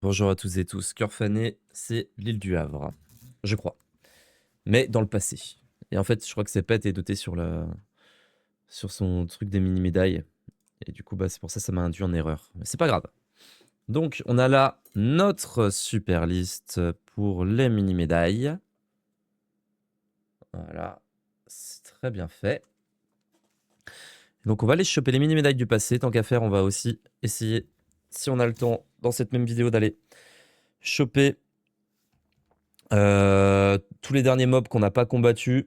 Bonjour à toutes et tous. Cœur fané, c'est l'île du Havre, je crois. Mais dans le passé. Et en fait, je crois que Sepet est doté sur son truc des mini-médailles. Et du coup, bah, c'est pour ça que ça m'a induit en erreur. Mais c'est pas grave. Donc, on a là notre super liste pour les mini-médailles. Voilà. C'est très bien fait. Donc, on va aller choper les mini-médailles du passé. Tant qu'à faire, on va aussi essayer, si on a le temps, dans cette même vidéo, d'aller choper tous les derniers mobs qu'on n'a pas combattus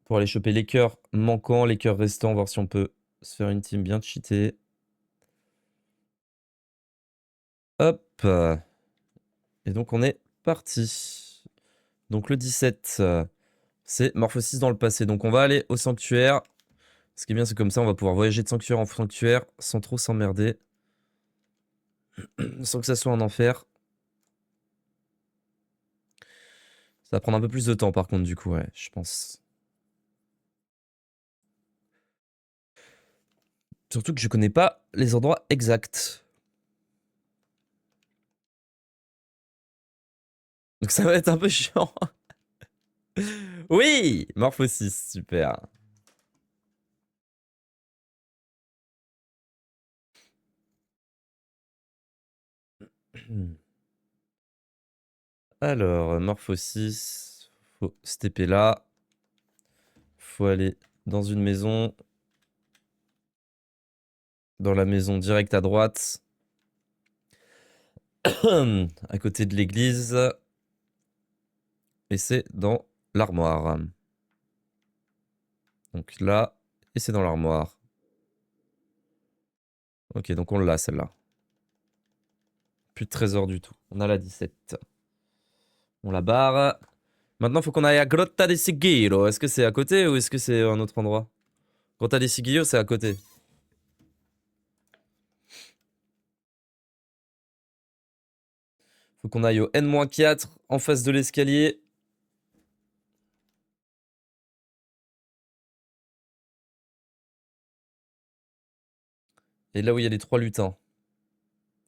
pour aller choper les cœurs manquants, les cœurs restants, voir si on peut se faire une team bien cheatée. Hop. Et donc on est parti. Donc le 17, c'est Morphosis dans le passé. Donc on va aller au sanctuaire. Ce qui est bien, c'est comme ça, on va pouvoir voyager de sanctuaire en sanctuaire sans trop s'emmerder. Sans que ça soit un enfer. Ça va prendre un peu plus de temps par contre du coup, ouais, je pense. Surtout que je connais pas les endroits exacts. Donc ça va être un peu chiant. Oui, Morphosis, super. Alors, Morphosis, faut se TP là. Faut aller dans une maison. Dans la maison directe à droite. À côté de l'église. Et c'est dans l'armoire. Donc là, et c'est dans l'armoire. Ok, donc on l'a celle-là. Plus de trésor du tout. On a la 17. On la barre. Maintenant, faut qu'on aille à Grotta de Sigillo. Est-ce que c'est à côté ou est-ce que c'est un autre endroit? Grotta de Sigillo, c'est à côté. Faut qu'on aille au N-4 en face de l'escalier. Et là où il y a les 3 lutins.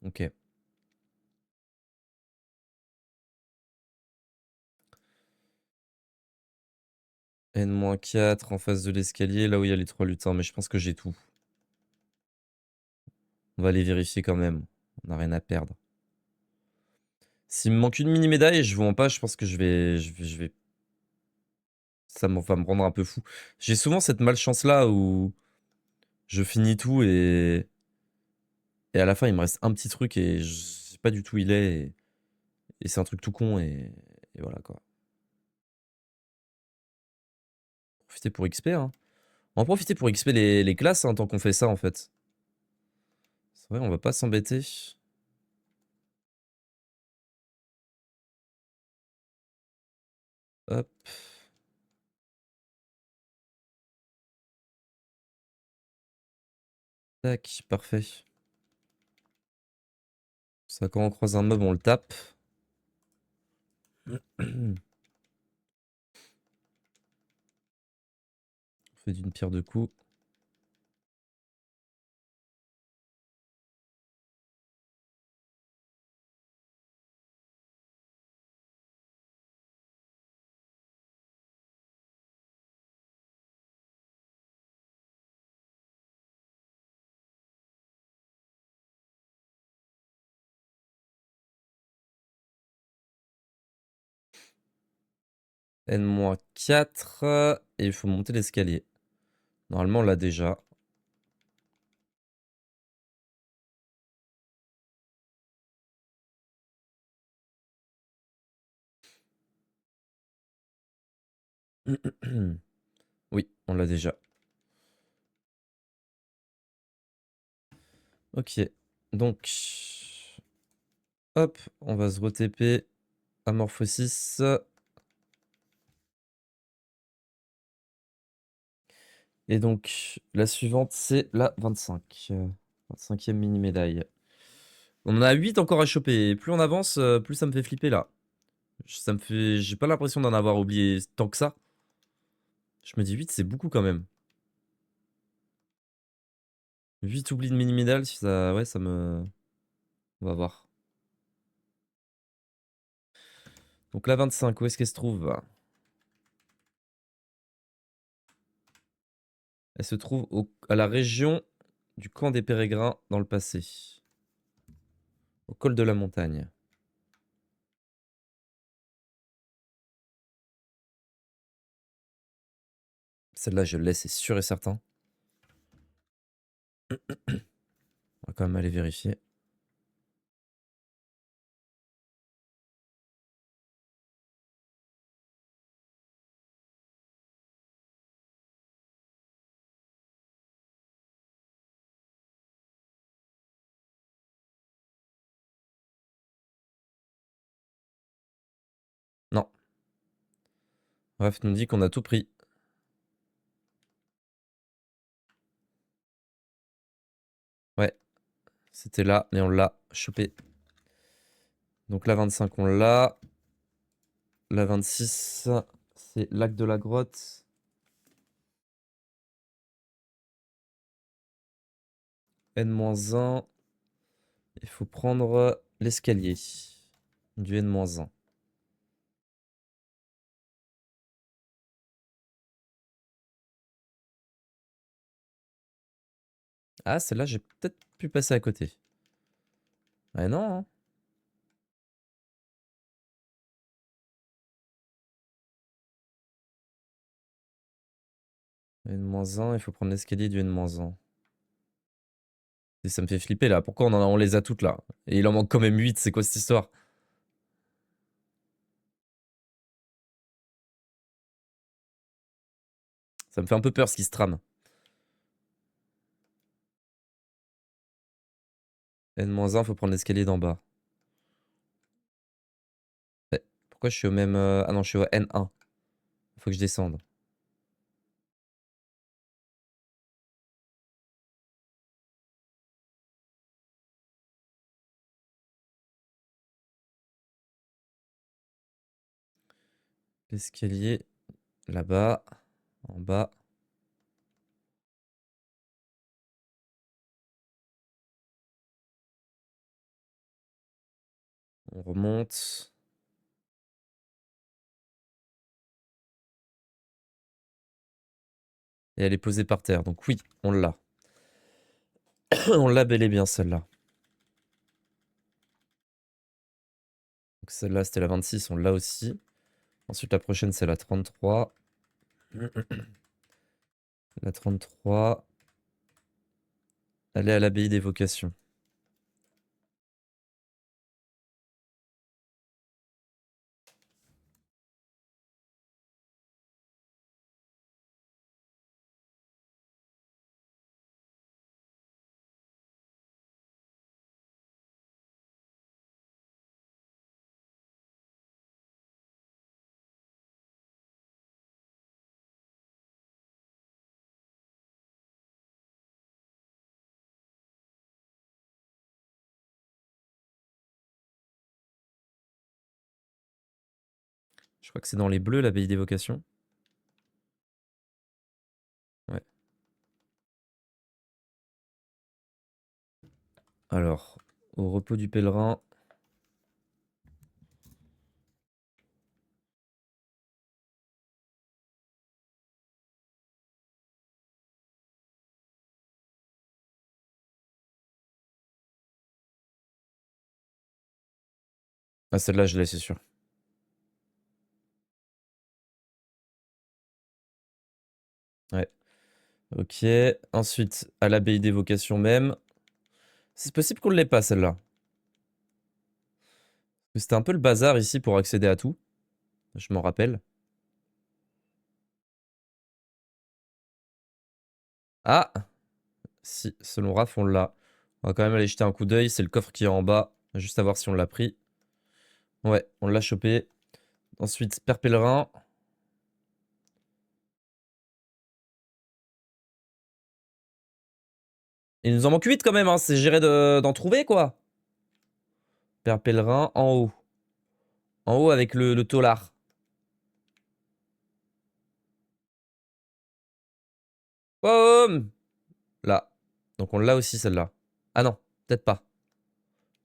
Ok. N-4 en face de l'escalier, là où il y a les 3 lutins. Mais je pense que j'ai tout. On va aller vérifier quand même. On n'a rien à perdre. S'il me manque une mini-médaille et je vous vends pas, je pense que je vais. Ça va me rendre un peu fou. J'ai souvent cette malchance-là où je finis tout et à la fin, il me reste un petit truc et je sais pas du tout où il est. Et c'est un truc tout con et voilà quoi. Profiter pour XP, hein. On va en profiter pour XP les classes, hein, tant qu'on fait ça en fait. C'est vrai, on va pas s'embêter. Hop. Tac, parfait. Ça, quand on croise un mob, on le tape. On fait d'une pierre deux coups. N-4. Et il faut monter l'escalier. Normalement, on l'a déjà. Oui, on l'a déjà. Ok. Donc, hop, on va se re-TP à Morphosis. Et donc, la suivante, c'est la 25. 25e mini-médaille. On en a 8 encore à choper. Et plus on avance, plus ça me fait flipper là. Ça me fait. J'ai pas l'impression d'en avoir oublié tant que ça. Je me dis 8, c'est beaucoup quand même. 8 oublis de mini-médailles, ça. Ouais, ça me. On va voir. Donc la 25, où est-ce qu'elle se trouve? Elle se trouve à la région du camp des Pérégrins dans le passé. Au col de la montagne. Celle-là, je l'ai, c'est sûr et certain. On va quand même aller vérifier. Non. Bref, nous dit qu'on a tout pris. Ouais, c'était là, mais on l'a chopé. Donc la 25, on l'a. La 26, c'est lac de la grotte. N-1. Il faut prendre l'escalier du N-1. Ah, celle-là, j'ai peut-être pu passer à côté. Ah non, hein. N-1, il faut prendre l'escalier du N-1. Et ça me fait flipper là. Pourquoi on les a toutes là? Et il en manque quand même 8, c'est quoi cette histoire? Ça me fait un peu peur ce qui se trame. N-1, faut prendre l'escalier d'en bas. Eh, pourquoi je suis au même... Ah non, je suis au N1. Faut que je descende. L'escalier, là-bas, en bas. On remonte. Et elle est posée par terre. Donc oui, on l'a. On l'a bel et bien celle-là. Donc celle-là, c'était la 26, on l'a aussi. Ensuite, la prochaine, c'est la 33. La 33. Elle est à l'abbaye des vocations. Je crois que c'est dans les bleus, l'abbaye des vocations. Ouais. Alors, au repos du pèlerin. Ah, celle-là, je l'ai, c'est sûr. Ouais. Ok. Ensuite, à l'abbaye des vocations même. C'est possible qu'on ne l'ait pas, celle-là. C'était un peu le bazar ici pour accéder à tout. Je m'en rappelle. Ah! Si, selon Raph, on l'a. On va quand même aller jeter un coup d'œil. C'est le coffre qui est en bas. Juste à voir si on l'a pris. Ouais, on l'a chopé. Ensuite, Père Pèlerin. Il nous en manque 8 quand même, hein. C'est géré d'en trouver, quoi. Père Pèlerin, en haut. En haut avec le taulard. Boum! Là. Donc on l'a aussi, celle-là. Ah non, peut-être pas.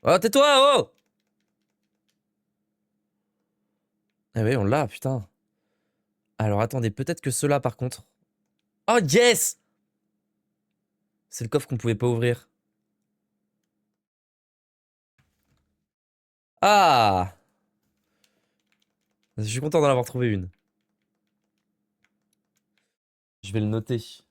Oh, tais-toi, oh! Ah ouais, on l'a, putain. Alors attendez, peut-être que ceux-là par contre. Oh yes! C'est le coffre qu'on pouvait pas ouvrir. Ah! Je suis content d'en avoir trouvé une. Je vais le noter.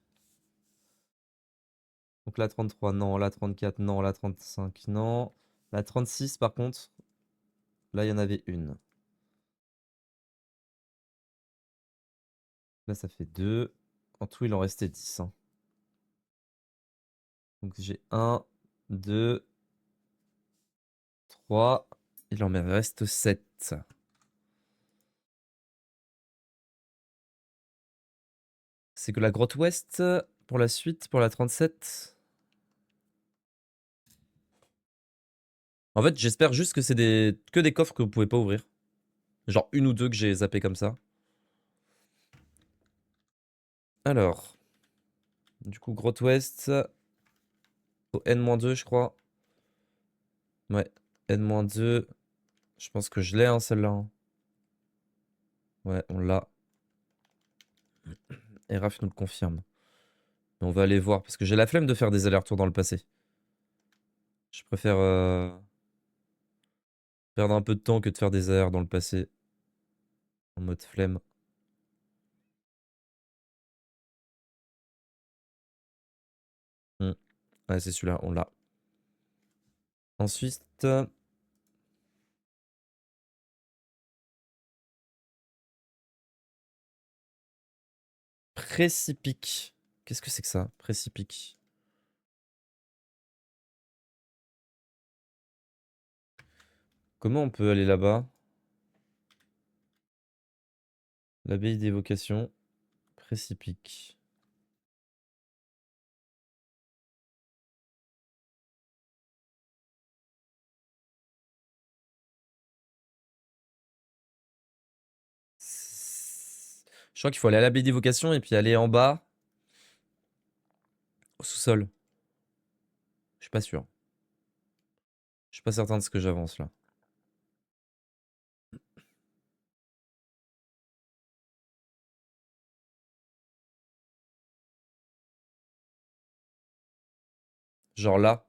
Donc la 33, non. La 34, non. La 35, non. La 36, par contre, là, il y en avait une. Là, ça fait 2. En tout, il en restait 10, hein. Donc j'ai 1, 2, 3. Il en me reste 7. C'est que la grotte ouest pour la suite, pour la 37. En fait, j'espère juste que c'est que des coffres que vous pouvez pas ouvrir. Genre une ou deux que j'ai zappé comme ça. Alors, du coup, grotte ouest au N-2, je crois. Ouais, N-2. Je pense que je l'ai, hein, celle-là, hein. Ouais, on l'a. Et Raph nous le confirme. Mais on va aller voir, parce que j'ai la flemme de faire des allers-retours dans le passé. Je préfère perdre un peu de temps que de faire des allers dans le passé. En mode flemme. Hmm. Ouais, c'est celui-là, on l'a. Ensuite, précipique. Qu'est-ce que c'est que ça, précipique? Comment on peut aller là-bas? L'abbaye d'évocation, précipique. Je crois qu'il faut aller à l'abbaye d'évocation et puis aller en bas, au sous-sol. Je suis pas sûr. Je suis pas certain de ce que j'avance là. Genre là.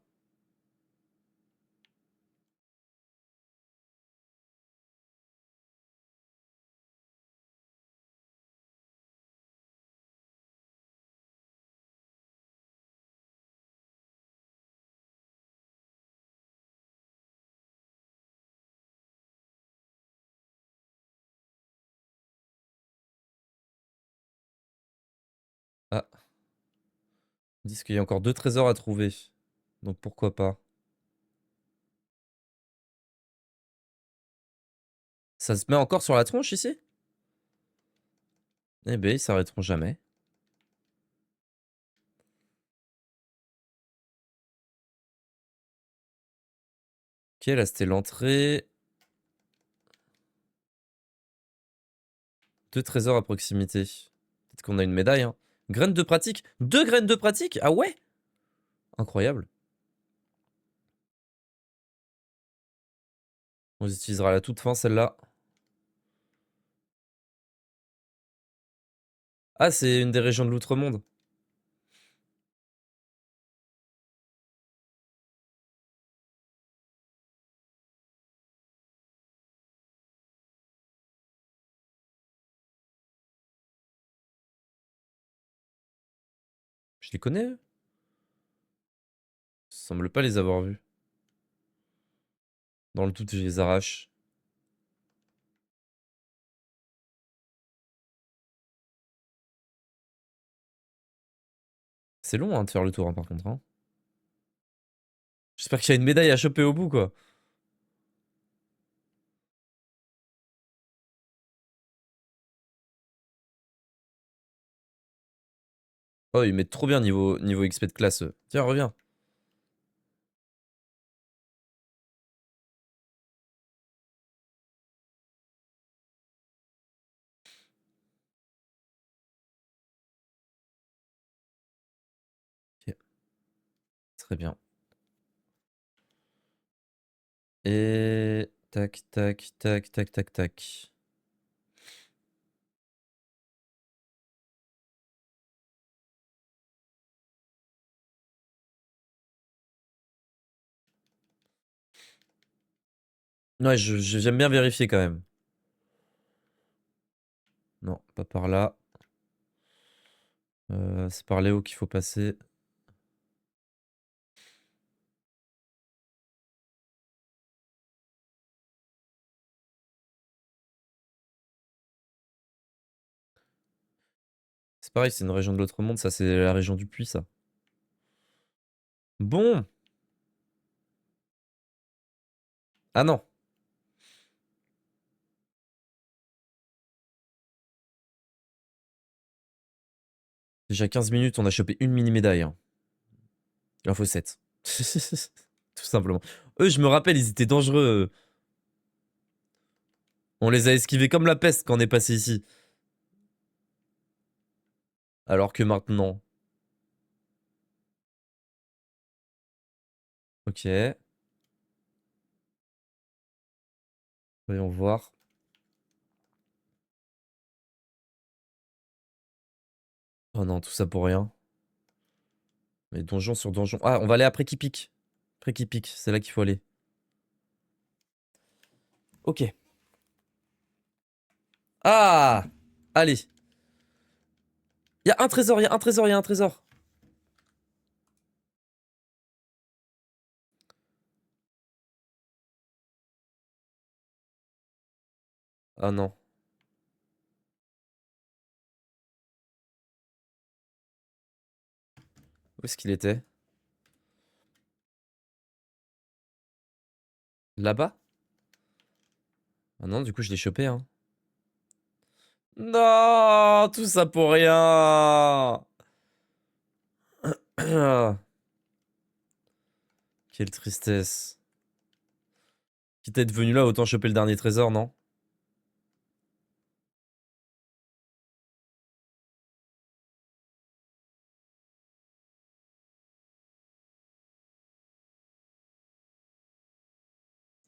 Ah, ils disent qu'il y a encore deux trésors à trouver. Donc pourquoi pas. Ça se met encore sur la tronche ici? Eh ben, ils s'arrêteront jamais. Ok, là c'était l'entrée. Deux trésors à proximité. Peut-être qu'on a une médaille, hein. Graines de pratique. Deux graines de pratique? Ah ouais? Incroyable. On les utilisera à la toute fin, celle-là. Ah, c'est une des régions de l'Outre-Monde. Je les connais, eux? Semble pas les avoir vus. Dans le doute, je les arrache. C'est long, hein, de faire le tour, hein, par contre, hein. J'espère qu'il y a une médaille à choper au bout, quoi. Oh, ils mettent trop bien niveau XP de classe, eux. Tiens, reviens. Ok, très bien. Et... Tac, tac, tac, tac, tac, tac. Ouais, j'aime bien vérifier quand même. Non, pas par là. C'est par les hauts qu'il faut passer. C'est pareil, c'est une région de l'autre monde, ça, c'est la région du puits, ça. Bon! Ah non! Déjà 15 minutes, on a chopé une mini-médaille, hein. Il en faut 7. Tout simplement. Eux, je me rappelle, ils étaient dangereux. On les a esquivés comme la peste quand on est passé ici. Alors que maintenant... Ok. Voyons voir. Oh non, tout ça pour rien. Mais donjon sur donjon. Ah, on va aller après qui pique. Après qui pique, c'est là qu'il faut aller. Ok. Ah! Allez. Il y a un trésor, il y a un trésor, il y a un trésor. Ah non. Où est-ce qu'il était? Là-bas? Ah non, du coup, je l'ai chopé, hein. Non! Tout ça pour rien! Quelle tristesse. Quitte à être venu là, autant choper le dernier trésor, non?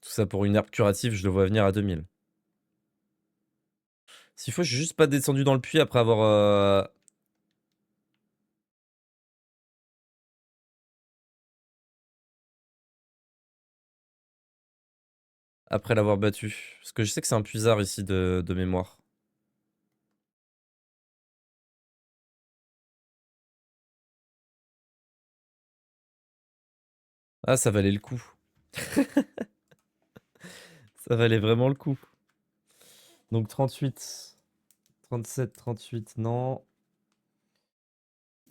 Tout ça pour une herbe curative, je le vois venir à 2000. S'il faut, je suis juste pas descendu dans le puits après avoir... Après l'avoir battu. Parce que je sais que c'est un puisard ici de mémoire. Ah, ça valait le coup. Ça valait vraiment le coup. Donc 38, 37, 38, non.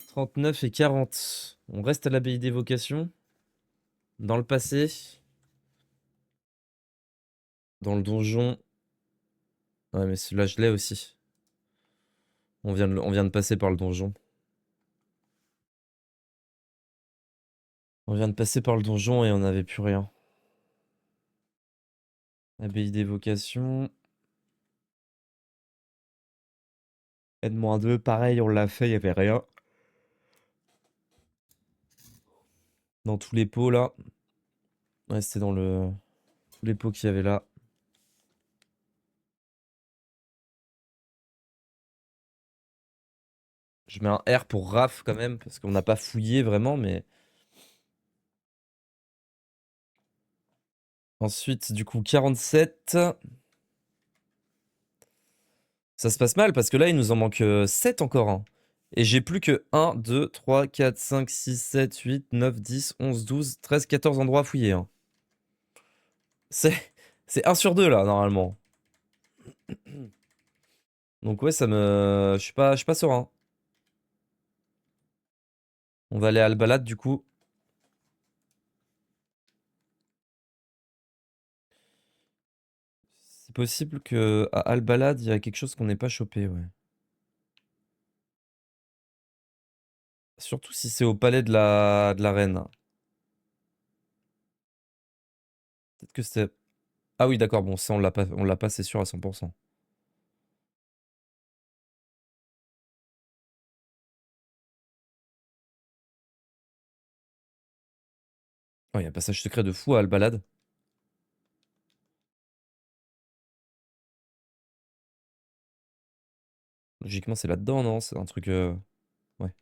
39 et 40. On reste à l'abbaye d'évocation. Dans le passé. Dans le donjon. Ouais, mais celui-là, je l'ai aussi. On vient de passer par le donjon. On vient de passer par le donjon et on n'avait plus rien. Abbaye d'évocation. N-2, pareil, on l'a fait, il n'y avait rien. Dans tous les pots là. Ouais, c'était dans tous les pots qu'il y avait là. Je mets un R pour Raf quand même, parce qu'on n'a pas fouillé vraiment, mais. Ensuite, du coup, 47. Ça se passe mal parce que là, il nous en manque 7 encore, hein. Et j'ai plus que 1, 2, 3, 4, 5, 6, 7, 8, 9, 10, 11, 12, 13, 14 endroits à fouiller, hein. C'est c'est 1 sur 2 là, normalement. Donc ouais, ça me... je suis pas serein. On va aller à Albalade du coup. C'est possible que à Albalade, il y a quelque chose qu'on n'ait pas chopé, ouais. Surtout si c'est au palais de la reine. Peut-être que c'était... Ah oui, d'accord, bon, ça on l'a pas, c'est sûr à 100%. Oh, il y a un passage secret de fou à Albalade. Logiquement, c'est là-dedans, non? C'est un truc... Ouais.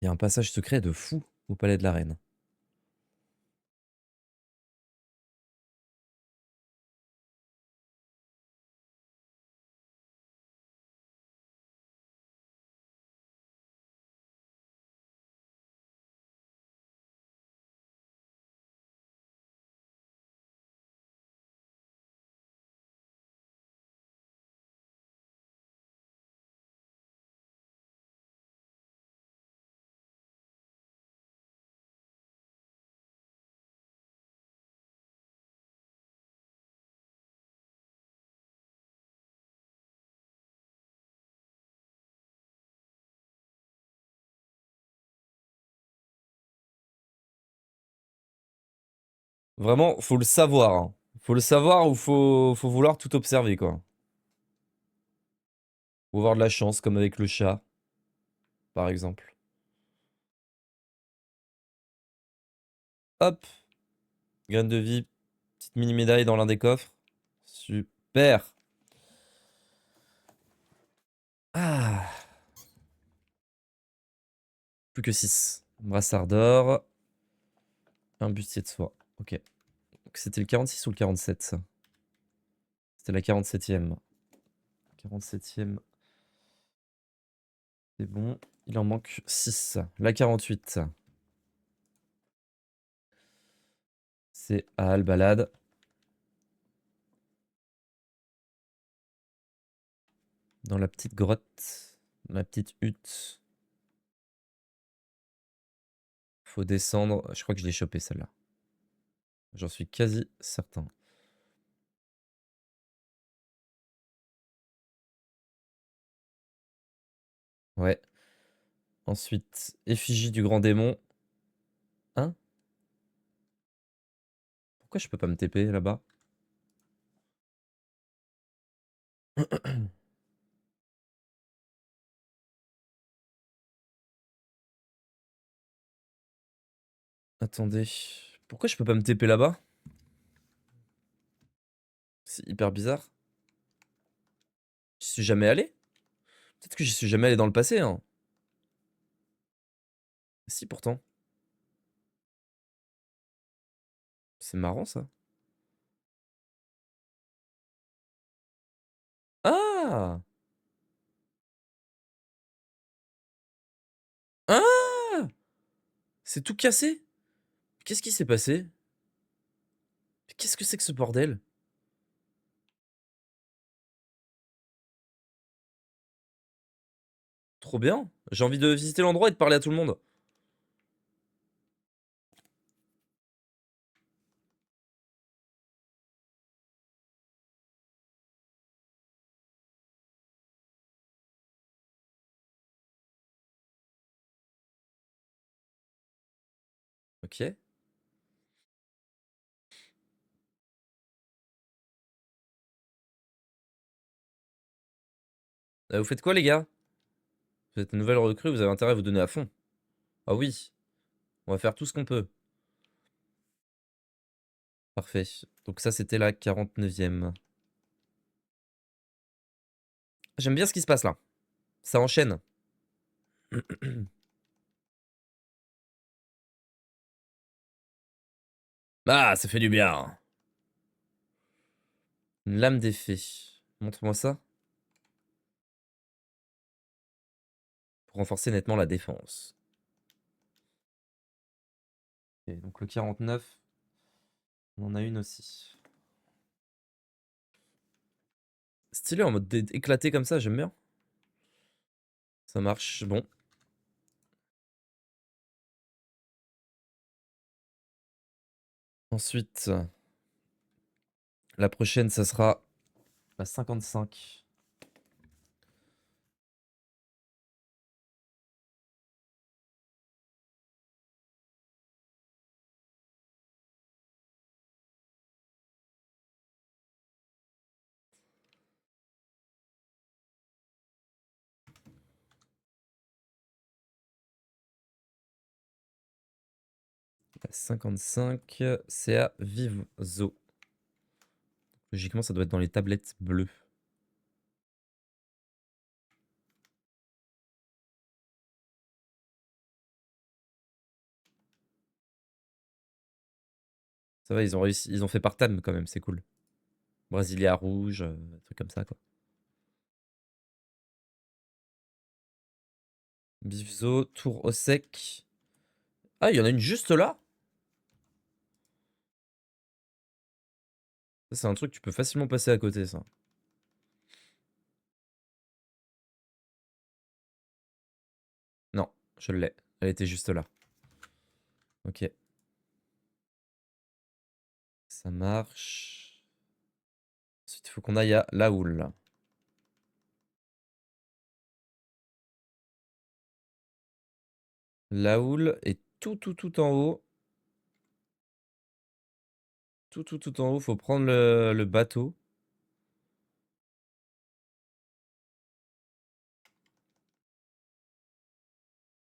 Il y a un passage secret de fou au palais de la reine. Vraiment, faut le savoir, hein. Faut le savoir ou faut vouloir tout observer, quoi. Faut avoir de la chance, comme avec le chat, par exemple. Hop, graine de vie, petite mini médaille dans l'un des coffres. Super. Ah, plus que 6. Brassard d'or, un bustier de soie. Ok. Donc c'était le 46 ou le 47, ça? C'était la 47e. 47e, c'est bon. Il en manque 6. La 48, c'est à Albalade. Dans la petite grotte, dans la petite hutte. Faut descendre. Je crois que je l'ai chopé celle-là. J'en suis quasi certain. Ouais. Ensuite, effigie du grand démon. Hein? Pourquoi je peux pas me TP là-bas? Attendez. Pourquoi je peux pas me TP là-bas? C'est hyper bizarre. J'y suis jamais allé? Peut-être que j'y suis jamais allé dans le passé, hein. Si, pourtant. C'est marrant, ça. Ah! Ah! C'est tout cassé? Qu'est-ce qui s'est passé? Qu'est-ce que c'est que ce bordel? Trop bien. J'ai envie de visiter l'endroit et de parler à tout le monde. Ok. Vous faites quoi, les gars? Vous êtes une nouvelle recrue, vous avez intérêt à vous donner à fond. Ah oui, on va faire tout ce qu'on peut. Parfait. Donc ça, c'était la 49e. J'aime bien ce qui se passe là. Ça enchaîne. Ah, ça fait du bien. Une lame d'effet. Montre-moi ça. Pour renforcer nettement la défense. Ok, donc le 49, on en a une aussi. Stylé en mode éclaté comme ça, j'aime bien. Ça marche. Bon. Ensuite, la prochaine, ça sera la 55. La 55, c'est à Vivzo. Logiquement, ça doit être dans les tablettes bleues. Ça va, ils ont réussi, ils ont fait par thème quand même, c'est cool. Brasilia rouge, un truc comme ça, quoi. Bifzo, tour au sec. Ah, il y en a une juste là? Ça, c'est un truc que tu peux facilement passer à côté, ça. Non, je l'ai. Elle était juste là. Ok. Ça marche. Ensuite, il faut qu'on aille à la houle. La houle est tout en haut. tout en haut. Faut prendre le bateau.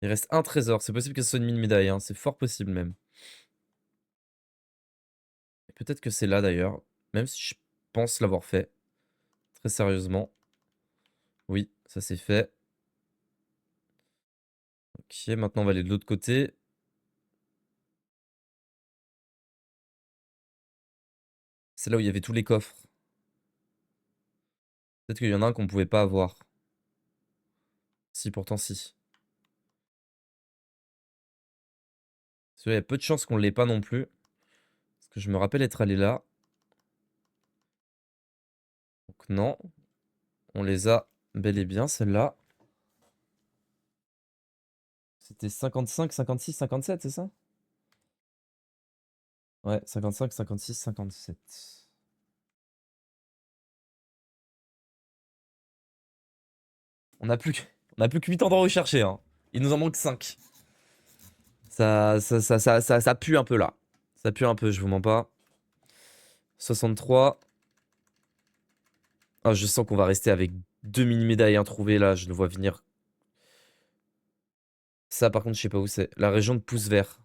Il reste un trésor. C'est possible que ce soit une mine médaille, hein. C'est fort possible même. Et peut-être que c'est là d'ailleurs. Même si je pense l'avoir fait. Très sérieusement. Oui, ça c'est fait. Ok, maintenant on va aller de l'autre côté. C'est là où il y avait tous les coffres. Peut-être qu'il y en a un qu'on pouvait pas avoir. Si, pourtant si. Parce qu'il y a peu de chances qu'on l'ait pas non plus. Parce que je me rappelle être allé là. Donc non. On les a bel et bien, celles-là. C'était 55, 56, 57, c'est ça? Ouais, 55, 56, 57. On a plus que 8 endroits où chercher, hein. Il nous en manque 5. Ça pue un peu là. Ça pue un peu, je vous mens pas. 63. Ah, je sens qu'on va rester avec 2 mini-médailles introuvées là, je le vois venir. Ça, par contre, je sais pas où c'est. La région de Pouce Vert.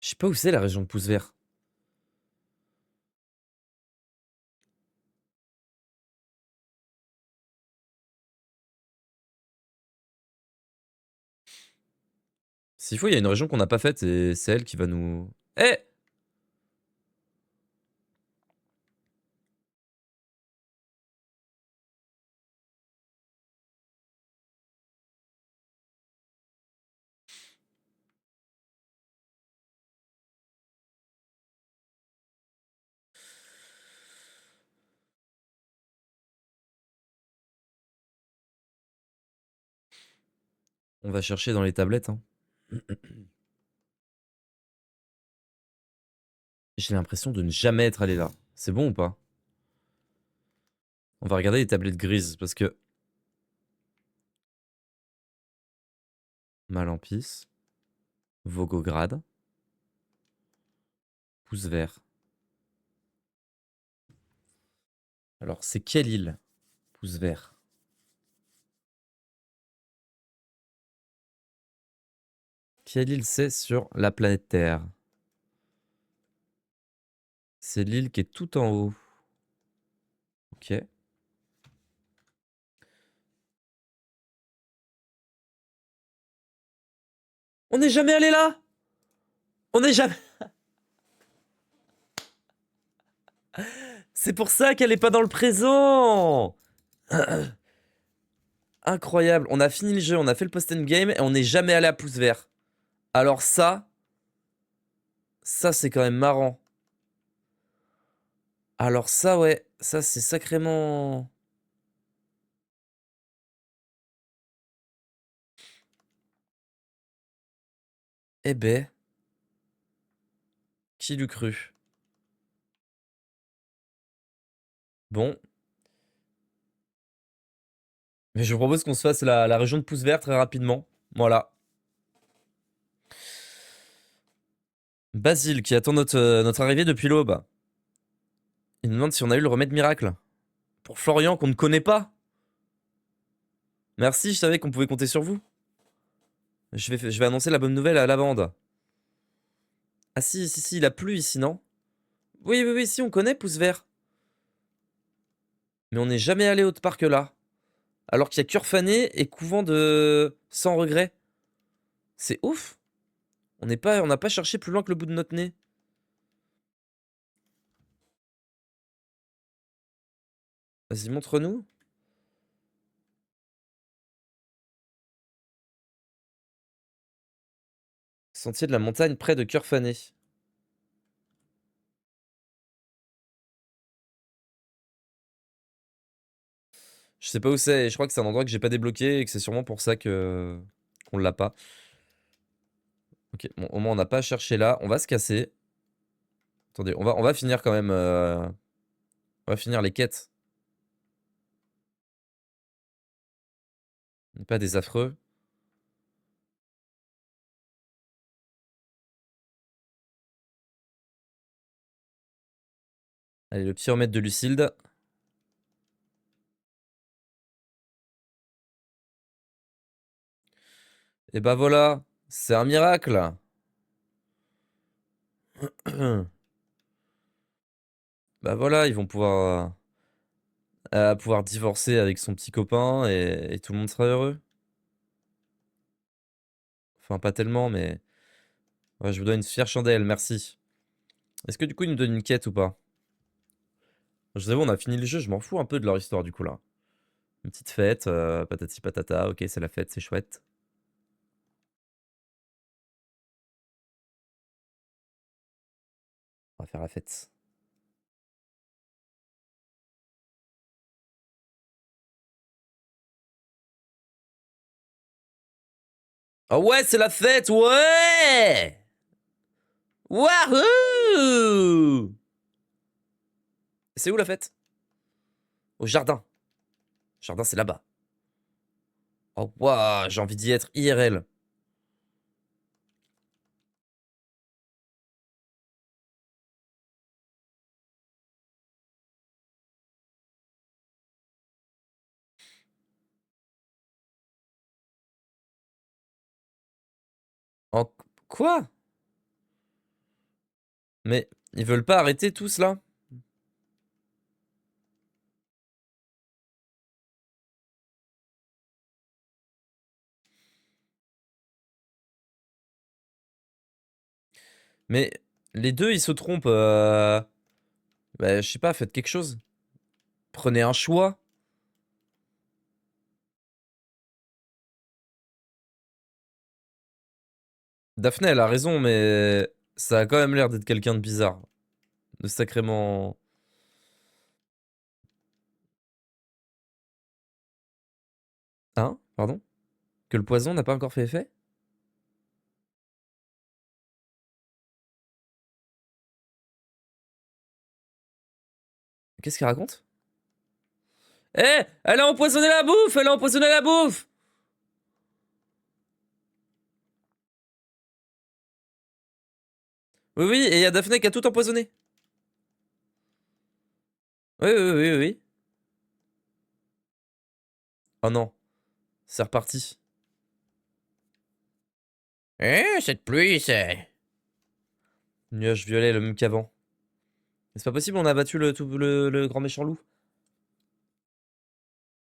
Je sais pas où c'est la région de Pouce Vert. S'il faut, il y a une région qu'on n'a pas faite et c'est elle qui va nous. Eh! On va chercher dans les tablettes, hein. J'ai l'impression de ne jamais être allé là. C'est bon ou pas? On va regarder les tablettes grises parce que. Malampis. Volgograd. Pouce Vert. Alors, c'est quelle île? Pouce Vert. Quelle île c'est sur la planète Terre? C'est l'île qui est tout en haut. Ok. On n'est jamais allé là! On n'est jamais. C'est pour ça qu'elle est pas dans le présent! Incroyable. On a fini le jeu, on a fait le post-endgame et on n'est jamais allé à Pouce Vert. Alors ça c'est quand même marrant. Alors ça, ouais, ça c'est sacrément. Eh ben, qui l'eût cru? Bon, mais je vous propose qu'on se fasse la région de Pouce Vert très rapidement. Voilà. Basile qui attend notre arrivée depuis l'aube. Il nous demande si on a eu le remède miracle. Pour Florian qu'on ne connaît pas. Merci, je savais qu'on pouvait compter sur vous. Je vais annoncer la bonne nouvelle à la bande. Ah si, il a plu ici, non? Oui, si, on connaît Pouce Vert. Mais on n'est jamais allé au parc là. Alors qu'il y a Curfané et Couvent de Sans Regret. C'est ouf. On n'a pas cherché plus loin que le bout de notre nez. Vas-y, montre-nous. Sentier de la montagne près de Curfané. Je sais pas où c'est, et je crois que c'est un endroit que j'ai pas débloqué et que c'est sûrement pour ça que qu'on l'a pas. Ok, bon, au moins on n'a pas cherché là. On va se casser. Attendez, on va finir quand même. On va finir les quêtes. On n'est pas des affreux. Allez, le petit remède de Lucilde. Et bah voilà, c'est un miracle. Bah voilà, ils vont pouvoir divorcer avec son petit copain et tout le monde sera heureux. Enfin, pas tellement, mais ouais, je vous donne une fière chandelle, merci. Est-ce que du coup, ils nous donnent une quête ou pas? Je vous avoue, on a fini le jeu, je m'en fous un peu de leur histoire du coup là. Une petite fête, patati patata, ok, c'est la fête, c'est chouette. On va faire la fête. Ah ouais, c'est la fête, ouais! Wahoo! C'est où la fête? Au jardin. Jardin, c'est là-bas. Oh waouh, j'ai envie d'y être IRL. En quoi? Mais ils veulent pas arrêter tout cela? Mais les deux, ils se trompent. Bah, je sais pas, faites quelque chose. Prenez un choix. Daphné, elle a raison, mais ça a quand même l'air d'être quelqu'un de bizarre. De sacrément... Hein? Pardon? Que le poison n'a pas encore fait effet? Qu'est-ce qu'il raconte? Eh! Elle a empoisonné la bouffe! Elle a empoisonné la bouffe! Oui, oui, et il y a Daphné qui a tout empoisonné. Oui, oui, oui, oui, oui. Oh non, c'est reparti. Eh, cette pluie, c'est... Nuage violet, le même qu'avant. C'est pas possible, on a battu le grand méchant loup.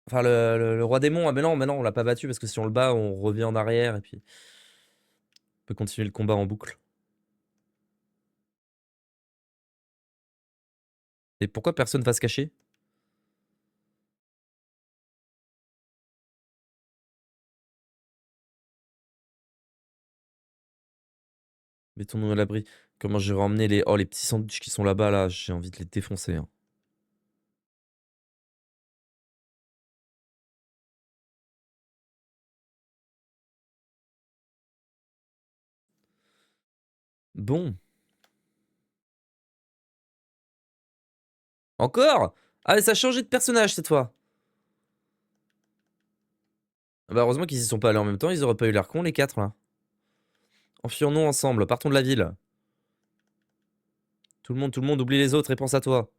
Enfin, le roi démon. Ah, mais non, on l'a pas battu parce que si on le bat, on revient en arrière et puis on peut continuer le combat en boucle. Et pourquoi personne va se cacher? Mettons-nous à l'abri. Comment je vais emmener les... Oh, les petits sandwichs qui sont là-bas, là, j'ai envie de les défoncer, hein. Bon. Encore? Ah, ça a changé de personnage cette fois. Bah, heureusement qu'ils y sont pas allés en même temps, ils auraient pas eu l'air cons, les quatre, là. Enfuyons-nous ensemble, partons de la ville. Tout le monde, oublie les autres et pense à toi.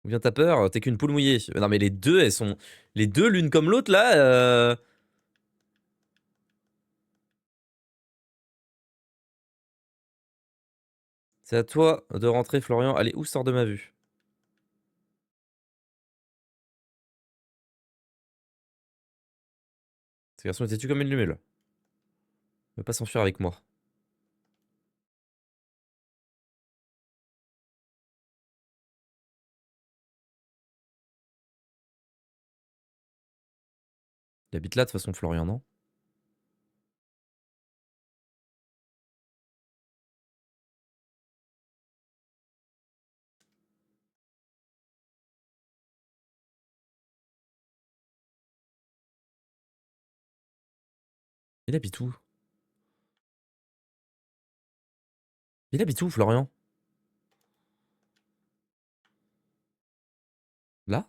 Ou bien t'as peur, t'es qu'une poule mouillée. Non, mais les deux, elles sont... Les deux, l'une comme l'autre, là, C'est à toi de rentrer, Florian. Allez, où sort de ma vue? Ce garçon était-tu comme une lumule? Ne pas s'enfuir avec moi. Il habite là, de toute façon, Florian, non? Il habite où? Il habite où, Florian? Là?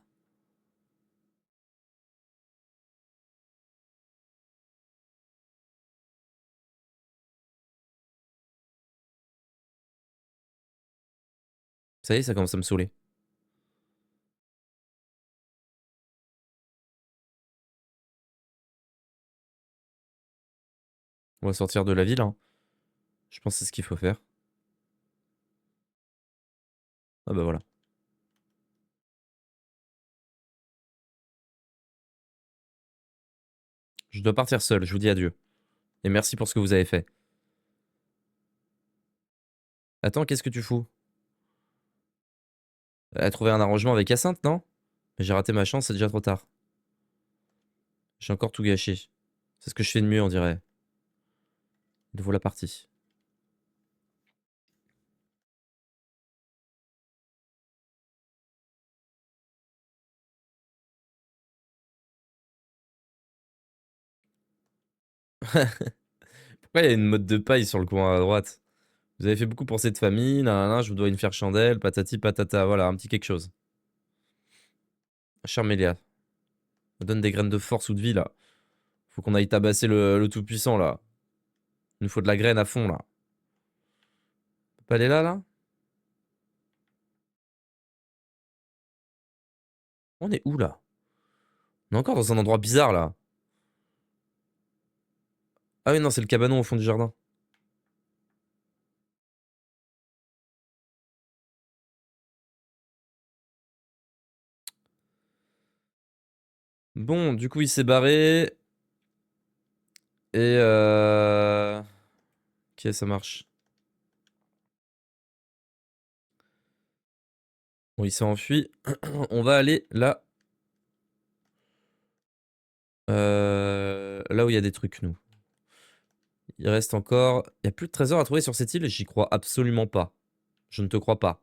Ça y est, ça commence à me saouler. On va sortir de la ville, hein. Je pense que c'est ce qu'il faut faire. Ah bah voilà. Je dois partir seul, je vous dis adieu. Et merci pour ce que vous avez fait. Attends, qu'est-ce que tu fous? Elle a trouvé un arrangement avec Hyacinthe, non? J'ai raté ma chance, c'est déjà trop tard. J'ai encore tout gâché. C'est ce que je fais de mieux, on dirait. De voilà parti. Pourquoi il y a une mode de paille sur le coin à droite? Vous avez fait beaucoup pour cette famille, nanana, je vous dois une fière chandelle, patati patata, voilà, un petit quelque chose. Cher Mélia, me donne des graines de force ou de vie, là. Faut qu'on aille tabasser le tout-puissant, là. Il nous faut de la graine à fond, là. On peut pas aller là, là? On est où, là? On est encore dans un endroit bizarre, là. Ah oui, non, c'est le cabanon au fond du jardin. Bon, du coup, il s'est barré. Et ok, ça marche. Bon, il s'est enfui. On va aller là. Là où il y a des trucs, nous. Il reste encore... Il y a plus de trésors à trouver sur cette île, j'y crois absolument pas. Je ne te crois pas.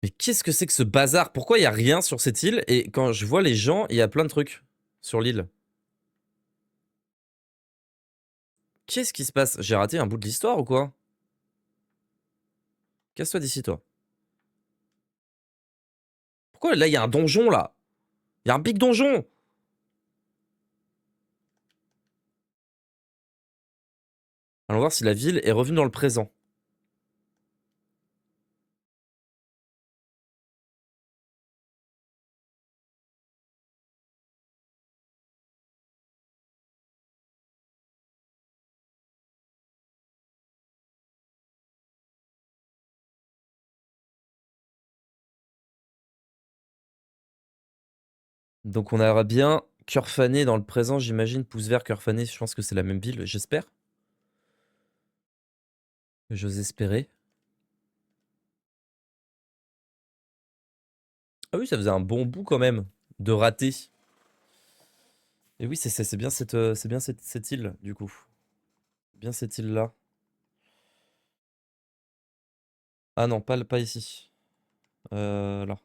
Mais qu'est-ce que c'est que ce bazar? Pourquoi il y a rien sur cette île? Et quand je vois les gens, il y a plein de trucs sur l'île. Qu'est-ce qui se passe? J'ai raté un bout de l'histoire ou quoi? Casse-toi d'ici, toi. Pourquoi là, il y a un donjon, là? Il y a un big donjon! Allons voir si la ville est revenue dans le présent. Donc on aura bien cœur fané dans le présent, j'imagine. Pouce vert, cœur fané, je pense que c'est la même ville, j'espère. J'ose espérer. Ah oui, ça faisait un bon bout quand même de rater. Et oui, c'est bien cette île, du coup. Bien cette île-là. Ah non, pas ici. Là.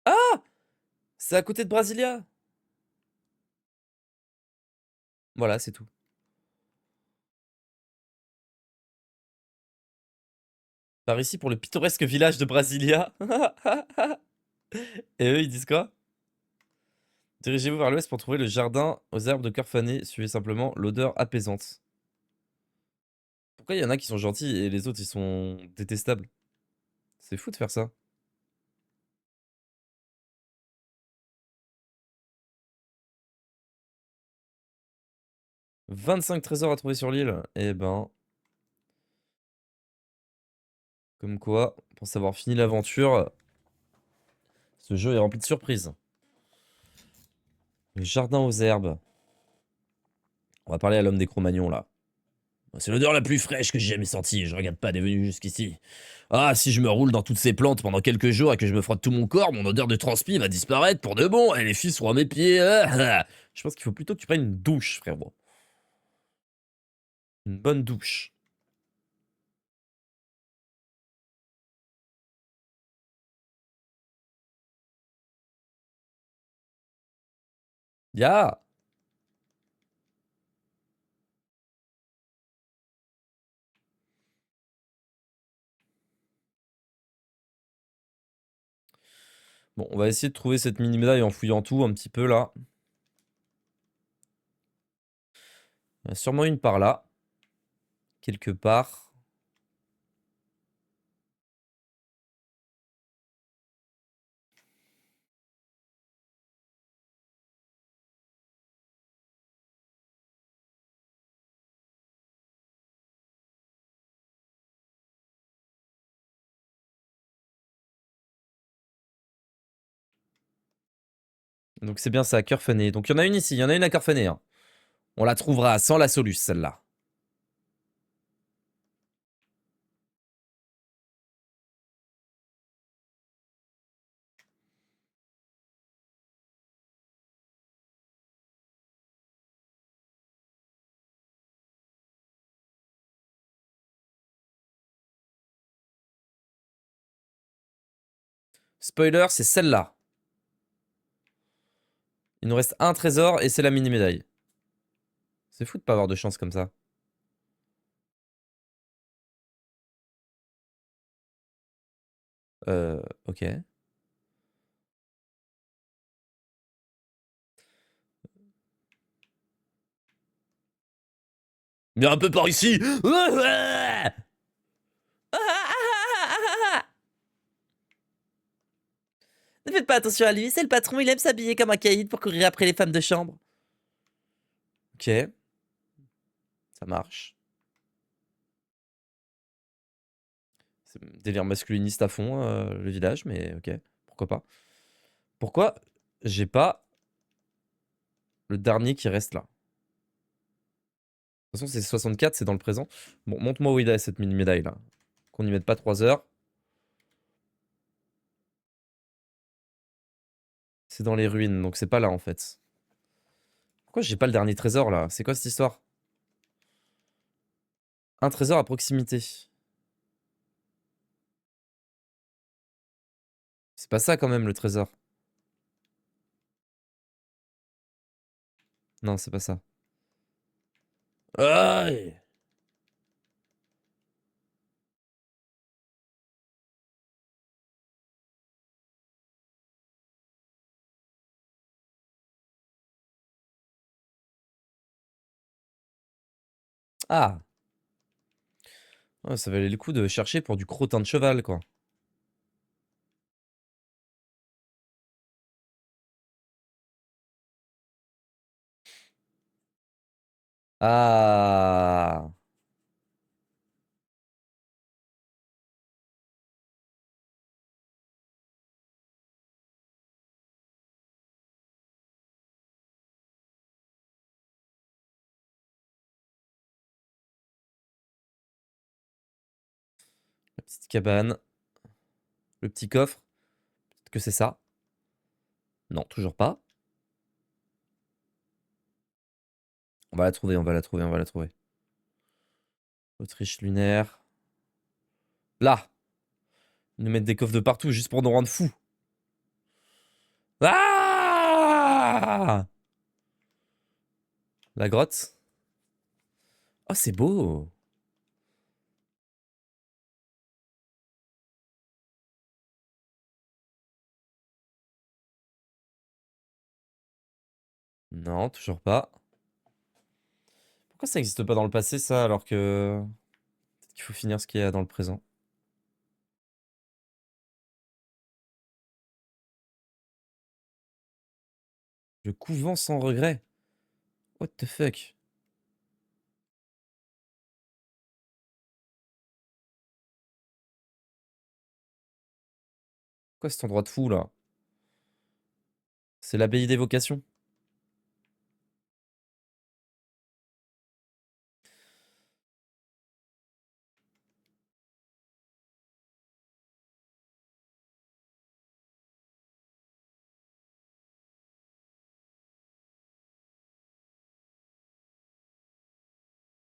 Ah! C'est à côté de Brasilia! Voilà, c'est tout. Par ici pour le pittoresque village de Brasilia. Et eux, ils disent quoi? Dirigez-vous vers l'ouest pour trouver le jardin aux herbes de cœur fané. Suivez simplement l'odeur apaisante. Pourquoi il y en a qui sont gentils et les autres, ils sont détestables? C'est fou de faire ça. 25 trésors à trouver sur l'île. Eh ben, comme quoi, pour savoir fini l'aventure, ce jeu est rempli de surprises. Le jardin aux herbes. On va parler à l'homme des Cro-Magnons, là. C'est l'odeur la plus fraîche que j'ai jamais sentie. Je regarde pas d'être venu jusqu'ici. Ah, si je me roule dans toutes ces plantes pendant quelques jours et que je me frotte tout mon corps, mon odeur de transpi va disparaître pour de bon et les filles seront à mes pieds. Ah, ah. Je pense qu'il faut plutôt que tu prennes une douche, frérot. Une bonne douche. Ya! Bon, on va essayer de trouver cette mini médaille en fouillant tout un petit peu là. Il y en a sûrement une par là. Quelque part. Donc c'est bien ça, Curfené. Donc il y en a une ici, il y en a une à Curfené, hein. On la trouvera sans la soluce, celle-là. Spoiler, c'est celle-là. Il nous reste un trésor et c'est la mini médaille. C'est fou de pas avoir de chance comme ça. Ok. Viens un peu par ici. Ne faites pas attention à lui, c'est le patron, il aime s'habiller comme un caïd pour courir après les femmes de chambre. Ok, ça marche. C'est délire masculiniste à fond, le village, mais ok, pourquoi pas. Pourquoi j'ai pas le dernier qui reste là? De toute façon, c'est 64, c'est dans le présent. Bon, montre-moi où il est cette mini médaille là. Qu'on n'y mette pas 3 heures. C'est dans les ruines, donc c'est pas là en fait. Pourquoi j'ai pas le dernier trésor là? C'est quoi cette histoire? Un trésor à proximité. C'est pas ça quand même le trésor. Non, c'est pas ça. Aïe! Ah! Ouais, ça valait le coup de chercher pour du crottin de cheval, quoi. Ah! La petite cabane. Le petit coffre. Peut-être que c'est ça. Non, toujours pas. On va la trouver, on va la trouver, on va la trouver. Autriche lunaire. Là! Ils nous mettent des coffres de partout juste pour nous rendre fous. Ah! La grotte. Oh, c'est beau! Non, toujours pas. Pourquoi ça n'existe pas dans le passé, ça, alors que... Peut-être qu'il faut finir ce qu'il y a dans le présent. Le couvent sans regret. What the fuck? Quoi cet endroit de fou, là? C'est l'abbaye des vocations.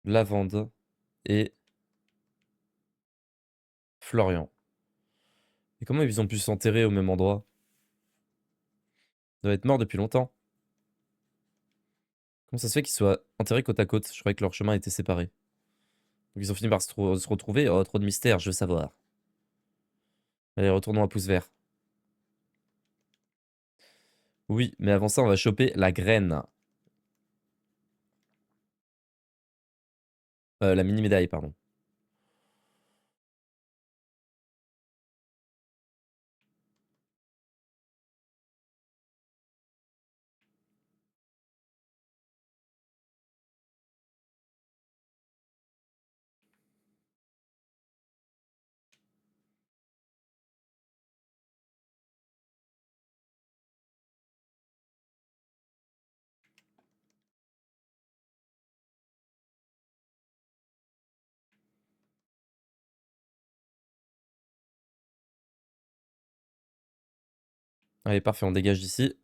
Lavande et Florian. Et comment ils ont pu s'enterrer au même endroit? Ils doivent être morts depuis longtemps. Comment ça se fait qu'ils soient enterrés côte à côte? Je croyais que leur chemin était séparé. Donc ils ont fini par se retrouver. Oh, trop de mystère, je veux savoir. Allez, retournons à pouce vert. Oui, mais avant ça, on va choper la graine. La mini médaille, pardon. Allez, parfait, on dégage d'ici.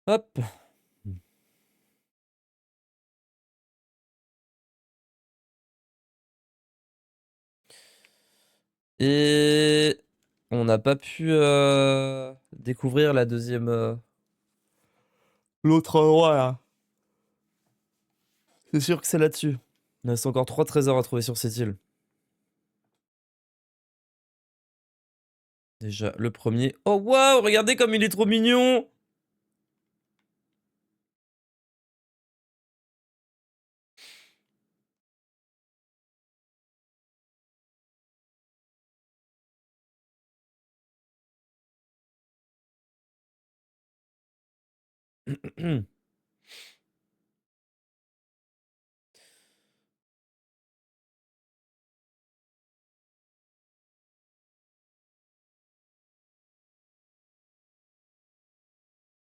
Hop. Et on n'a pas pu découvrir la deuxième... L'autre roi, là. C'est sûr que c'est là-dessus. Il reste encore 3 trésors à trouver sur cette île. Déjà, le premier. Oh, waouh, regardez comme il est trop mignon!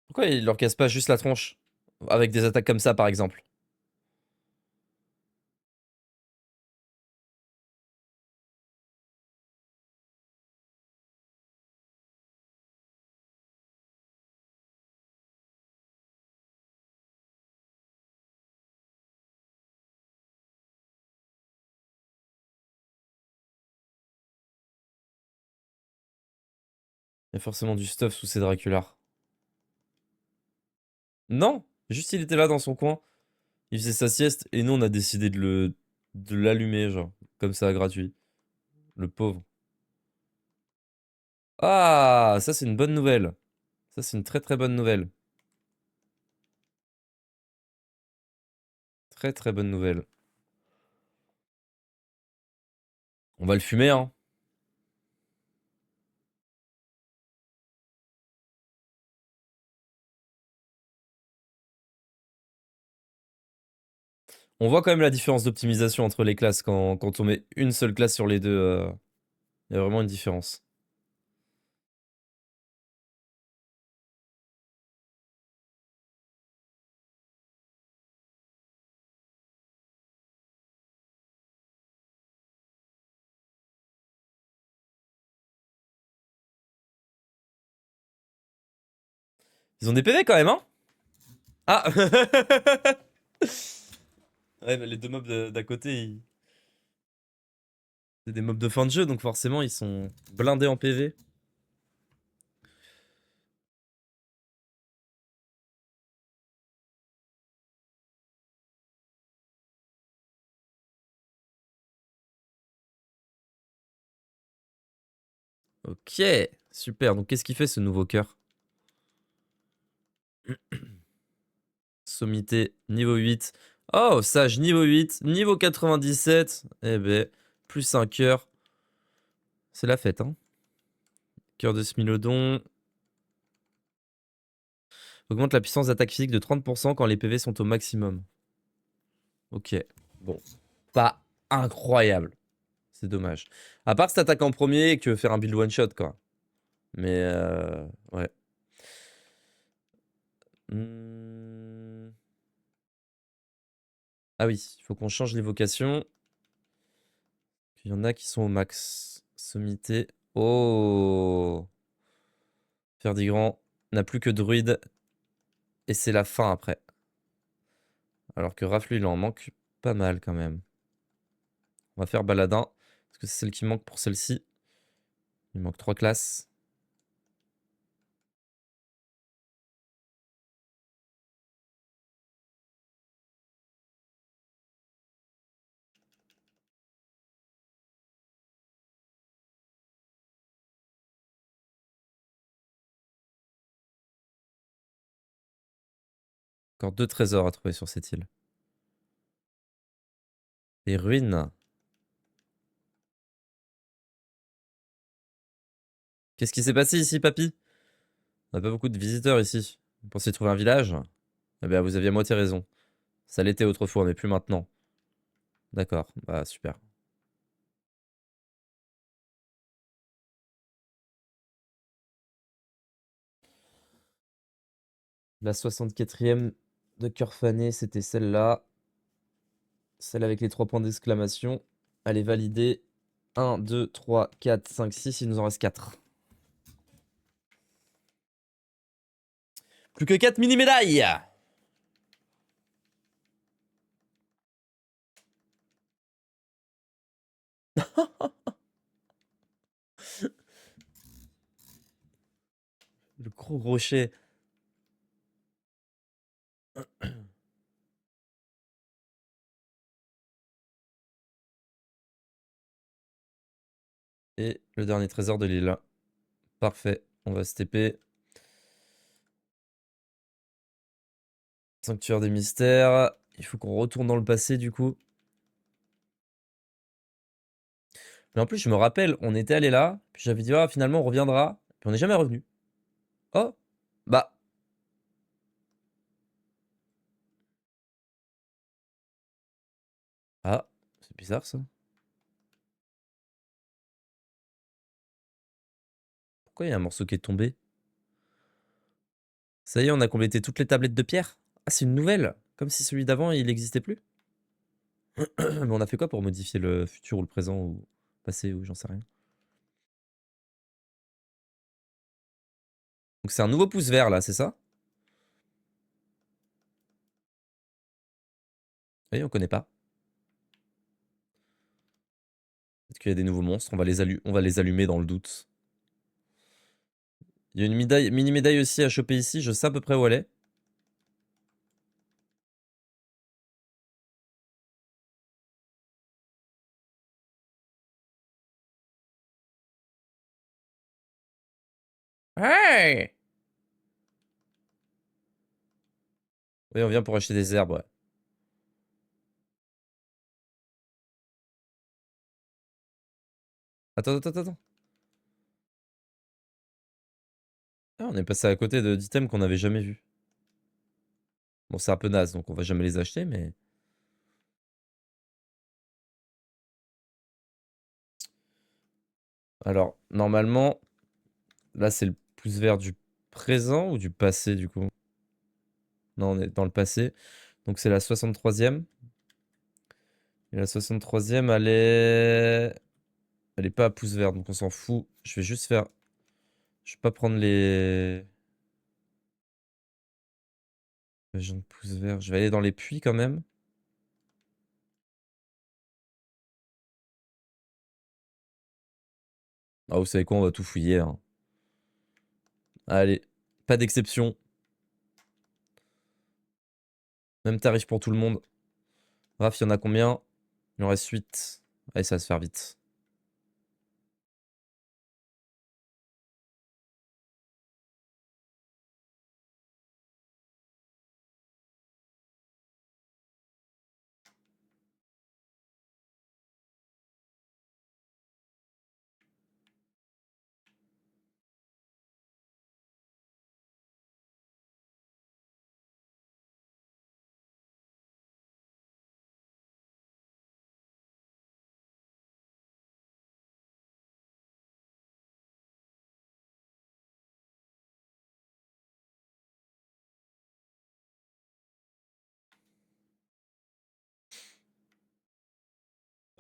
Pourquoi il leur casse pas juste la tronche? Avec des attaques comme ça, par exemple. Il y a forcément du stuff sous ces Draculars. Non! Juste il était là dans son coin. Il faisait sa sieste et nous on a décidé de l'allumer, genre. Comme ça, gratuit. Le pauvre. Ah! Ça c'est une bonne nouvelle. Ça c'est une très très bonne nouvelle. Très très bonne nouvelle. On va le fumer, hein. On voit quand même la différence d'optimisation entre les classes quand on met une seule classe sur les deux. Il y a vraiment une différence. Ils ont des PV quand même, hein? Ah! Ouais, mais les deux mobs d'à côté, c'est des mobs de fin de jeu, donc forcément ils sont blindés en PV. Ok, super. Donc qu'est-ce qu'il fait ce nouveau cœur? Sommité niveau 8. Oh, sage niveau 8, niveau 97. Eh ben, plus un cœur. C'est la fête, hein. Cœur de Smilodon. Augmente la puissance d'attaque physique de 30% quand les PV sont au maximum. Ok, bon. Pas incroyable. C'est dommage. À part cette attaque en premier et que faire un build one shot, quoi. Mais ouais. Hmm. Ah oui, il faut qu'on change les vocations. Il y en a qui sont au max. Sommité. Oh! Ferdigrand n'a plus que druide. Et c'est la fin après. Alors que Raflu, il en manque pas mal quand même. On va faire Baladin. Parce que c'est celle qui manque pour celle-ci. Il manque 3 classes. Encore 2 trésors à trouver sur cette île. Les ruines. Qu'est-ce qui s'est passé ici, papy? On a pas beaucoup de visiteurs ici. Vous pensiez trouver un village? Eh bien, vous aviez à moitié raison. Ça l'était autrefois, mais plus maintenant. D'accord, bah super. La 64e de cœur fané, c'était celle-là. Celle avec les 3 points d'exclamation. Elle est validée. 1, 2, 3, 4, 5, 6. Il nous en reste 4. Plus que 4 mini-médailles. Le gros rocher. Et le dernier trésor de l'île. Parfait. On va se TP. Sanctuaire des mystères. Il faut qu'on retourne dans le passé du coup. Mais en plus, je me rappelle, on était allé là. Puis j'avais dit, ah, finalement, on reviendra. Puis on n'est jamais revenu. Oh, bah. Ah, c'est bizarre ça. Pourquoi il y a un morceau qui est tombé? Ça y est, on a complété toutes les tablettes de pierre. Ah, c'est une nouvelle. Comme si celui d'avant, il n'existait plus. Mais on a fait quoi pour modifier le futur ou le présent ou le passé ou j'en sais rien. Donc c'est un nouveau pouce vert là, c'est ça? Oui, on connaît pas. Peut-être qu'il y a des nouveaux monstres, on va les allumer dans le doute. Il y a une mini-médaille aussi à choper ici, je sais à peu près où elle est. Hey! Oui, on vient pour acheter des herbes, ouais. Attends. Ah, on est passé à côté d'items qu'on n'avait jamais vus. Bon, c'est un peu naze, donc on va jamais les acheter, mais... Alors, normalement, là, c'est le pouce vert du présent ou du passé, du coup? Non, on est dans le passé. Donc c'est la 63e. Et la 63e, elle est... Elle est pas à pouce vert, donc on s'en fout. Je vais juste faire... Je vais pas prendre les... Région de pouce vert. Je vais aller dans les puits quand même. Ah, vous savez quoi, on va tout fouiller, hein. Allez, pas d'exception. Même tarif pour tout le monde. Raph, il y en a combien? Il en reste 8. Allez, ça va se faire vite.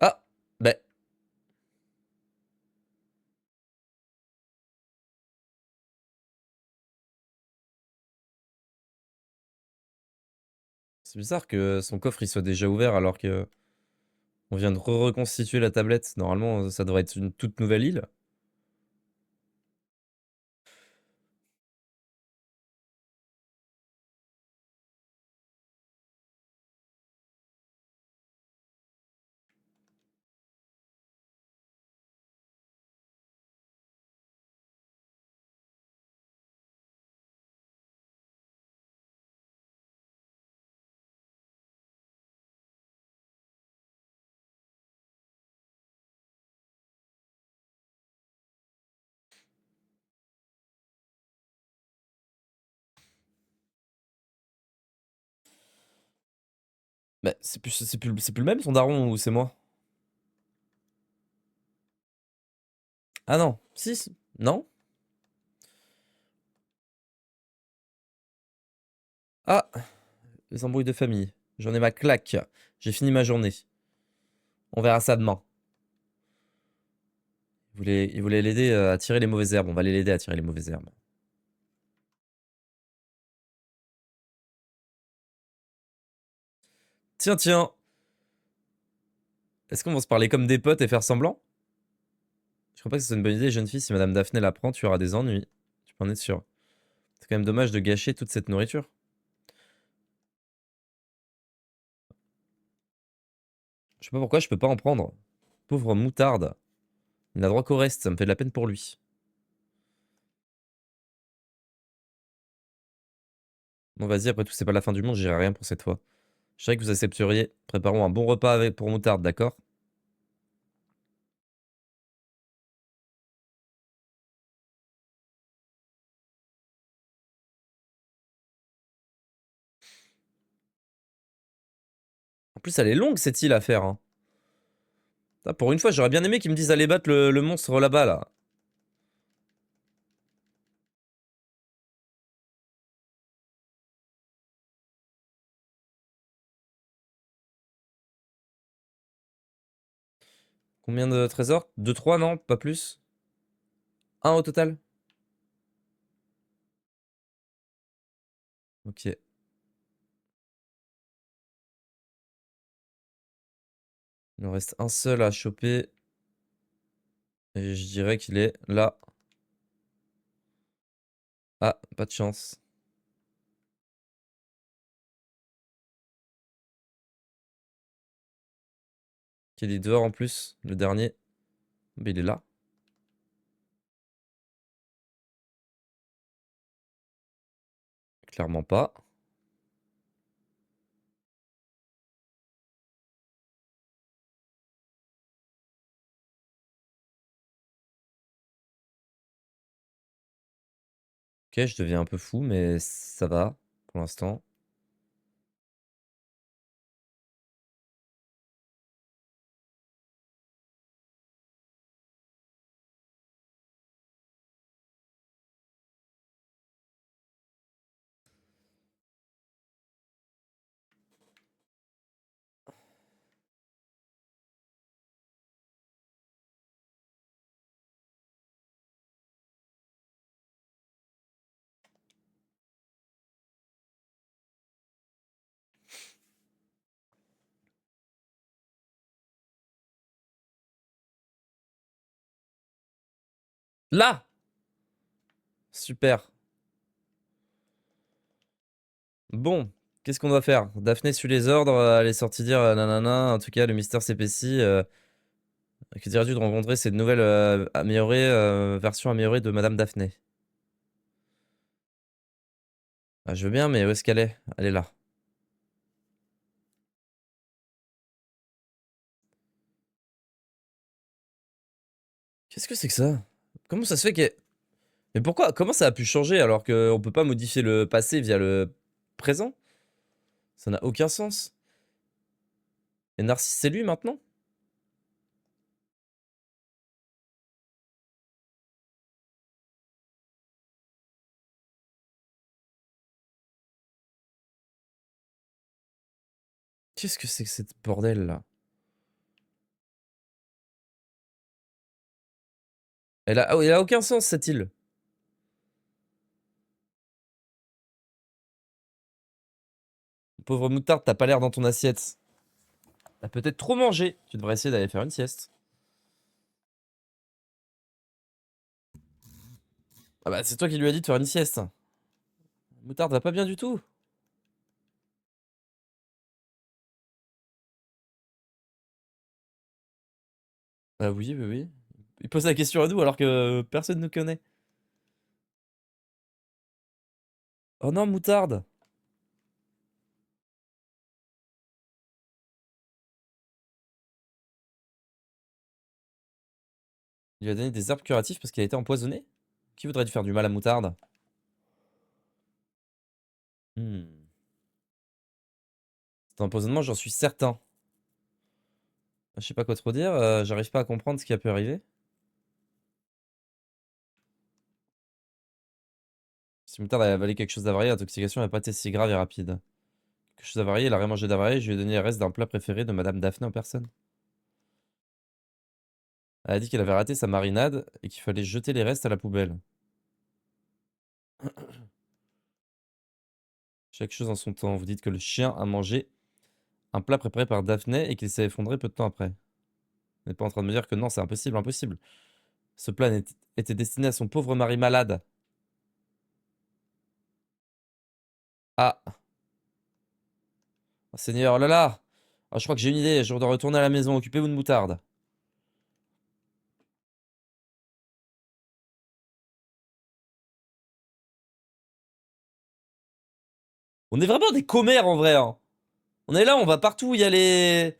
Ah! Ben, c'est bizarre que son coffre il soit déjà ouvert alors que on vient de reconstituer la tablette. Normalement, ça devrait être une toute nouvelle île. Bah, c'est plus le même, son daron, ou c'est moi? Ah non, si, non? Ah, les embrouilles de famille. J'en ai ma claque. J'ai fini ma journée. On verra ça demain. Il voulait l'aider à tirer les mauvaises herbes. On va l'aider à tirer les mauvaises herbes. Tiens, tiens. Est-ce qu'on va se parler comme des potes et faire semblant? Je crois pas que ce soit une bonne idée, jeune fille. Si Madame Daphné l'apprend, tu auras des ennuis. Tu peux en être sûr. C'est quand même dommage de gâcher toute cette nourriture. Je sais pas pourquoi je peux pas en prendre. Pauvre moutarde. Il n'a droit qu'au reste, ça me fait de la peine pour lui. Bon, vas-y, après tout, c'est pas la fin du monde, j'irai rien pour cette fois. Je savais que vous accepteriez. Préparons un bon repas pour moutarde, d'accord? En plus, elle est longue cette île à faire, hein. Ah, pour une fois, j'aurais bien aimé qu'ils me disent aller battre le monstre là-bas, là. Combien de trésors? 2, 3, non? Pas plus? Un au total? Ok. Il nous reste un seul à choper. Et je dirais qu'il est là. Ah, pas de chance. Qu'il est dehors en plus, le dernier. Mais il est là. Clairement pas. Ok, je deviens un peu fou, mais ça va pour l'instant. Là! Super. Bon, qu'est-ce qu'on doit faire? Daphné suit les ordres, elle est sortie dire nanana. En tout cas, le mystère s'épaissit. Que dirais-tu de rencontrer cette nouvelle version améliorée de Madame Daphné? Ah, je veux bien, mais où est-ce qu'elle est? Elle est là. Qu'est-ce que c'est que ça? Comment ça se fait qu'elle... Mais pourquoi? Comment ça a pu changer alors qu'on peut pas modifier le passé via le présent? Ça n'a aucun sens. Et Narcisse, c'est lui maintenant? Qu'est-ce que c'est que cette bordel là? Elle a aucun sens cette île. Pauvre moutarde, t'as pas l'air dans ton assiette. T'as peut-être trop mangé. Tu devrais essayer d'aller faire une sieste. Ah bah c'est toi qui lui as dit de faire une sieste. Moutarde va pas bien du tout. Ah oui, oui, oui. Il pose la question à nous alors que personne ne connaît. Oh non, moutarde! Il lui a donné des herbes curatives parce qu'il a été empoisonné? Qui voudrait lui faire du mal à moutarde? Hmm. C'est un empoisonnement, j'en suis certain. Je sais pas quoi trop dire, j'arrive pas à comprendre ce qui a pu arriver. Si Moutarde a avalé quelque chose d'avarié, l'intoxication n'a pas été si grave et rapide. Quelque chose d'avarié, il a rien mangé d'avarié, je lui ai donné les restes d'un plat préféré de Madame Daphné en personne. Elle a dit qu'elle avait raté sa marinade et qu'il fallait jeter les restes à la poubelle. Chaque chose en son temps. Vous dites que le chien a mangé un plat préparé par Daphné et qu'il s'est effondré peu de temps après. Vous n'êtes pas en train de me dire que non, c'est impossible, impossible. Ce plat était destiné à son pauvre mari malade. Ah, oh, Seigneur, oh là là. Ah, je crois que j'ai une idée, je dois retourner à la maison, occupez-vous de Moutarde. On est vraiment des commères en vrai, hein. On est là, on va partout où il y a les...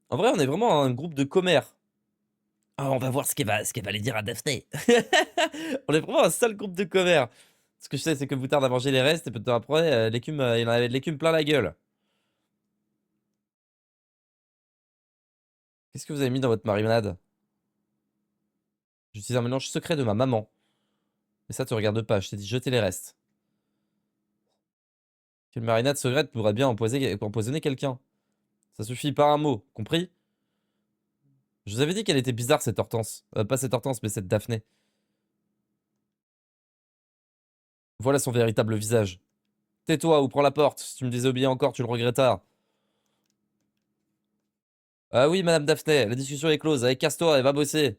En vrai, on est vraiment un groupe de commères. Ah, on va voir ce qu'elle va aller dire à Daphné. On est vraiment un sale groupe de commères. Ce que je sais, c'est que Moutarde a mangé les restes et peu de temps après, l'écume, il en avait de l'écume plein la gueule. Qu'est-ce que vous avez mis dans votre marinade? J'utilise un mélange secret de ma maman. Mais ça te regarde pas, je t'ai dit jeter les restes. Quelle marinade secrète pourrait bien empoisonner quelqu'un? Ça suffit, pas un mot, compris? Je vous avais dit qu'elle était bizarre cette Hortense. Pas cette Hortense, mais cette Daphné. Voilà son véritable visage. Tais-toi ou prends la porte. Si tu me désobéis encore, tu le regretteras. Ah oui, Madame Daphné, la discussion est close. Allez, casse-toi et va bosser.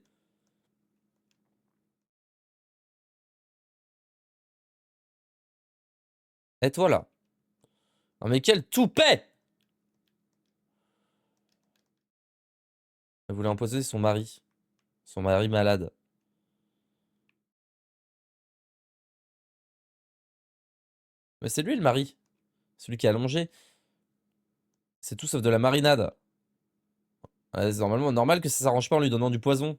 Et toi là? Non mais quel toupet! Elle voulait empoisonner son mari. Son mari malade. Mais c'est lui le mari. Celui qui a allongé. C'est tout sauf de la marinade. C'est normalement normal que ça s'arrange pas en lui donnant du poison.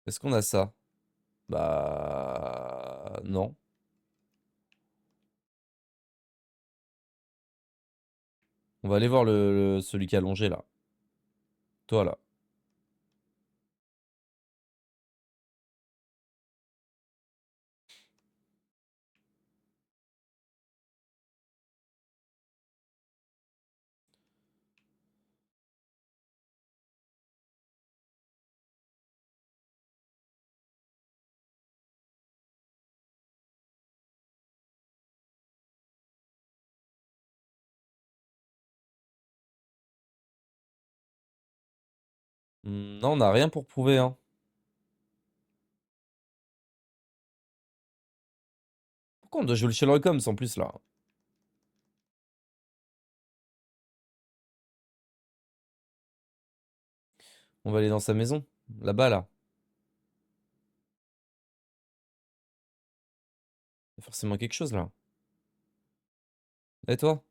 Est-ce qu'on a ça? Bah... Non. On va aller voir celui qui a allongé là. Toi là. Non, on n'a rien pour prouver, hein. Pourquoi on doit jouer le Sherlock Holmes en plus là? On va aller dans sa maison. Là-bas là. Il y a forcément quelque chose là. Et toi?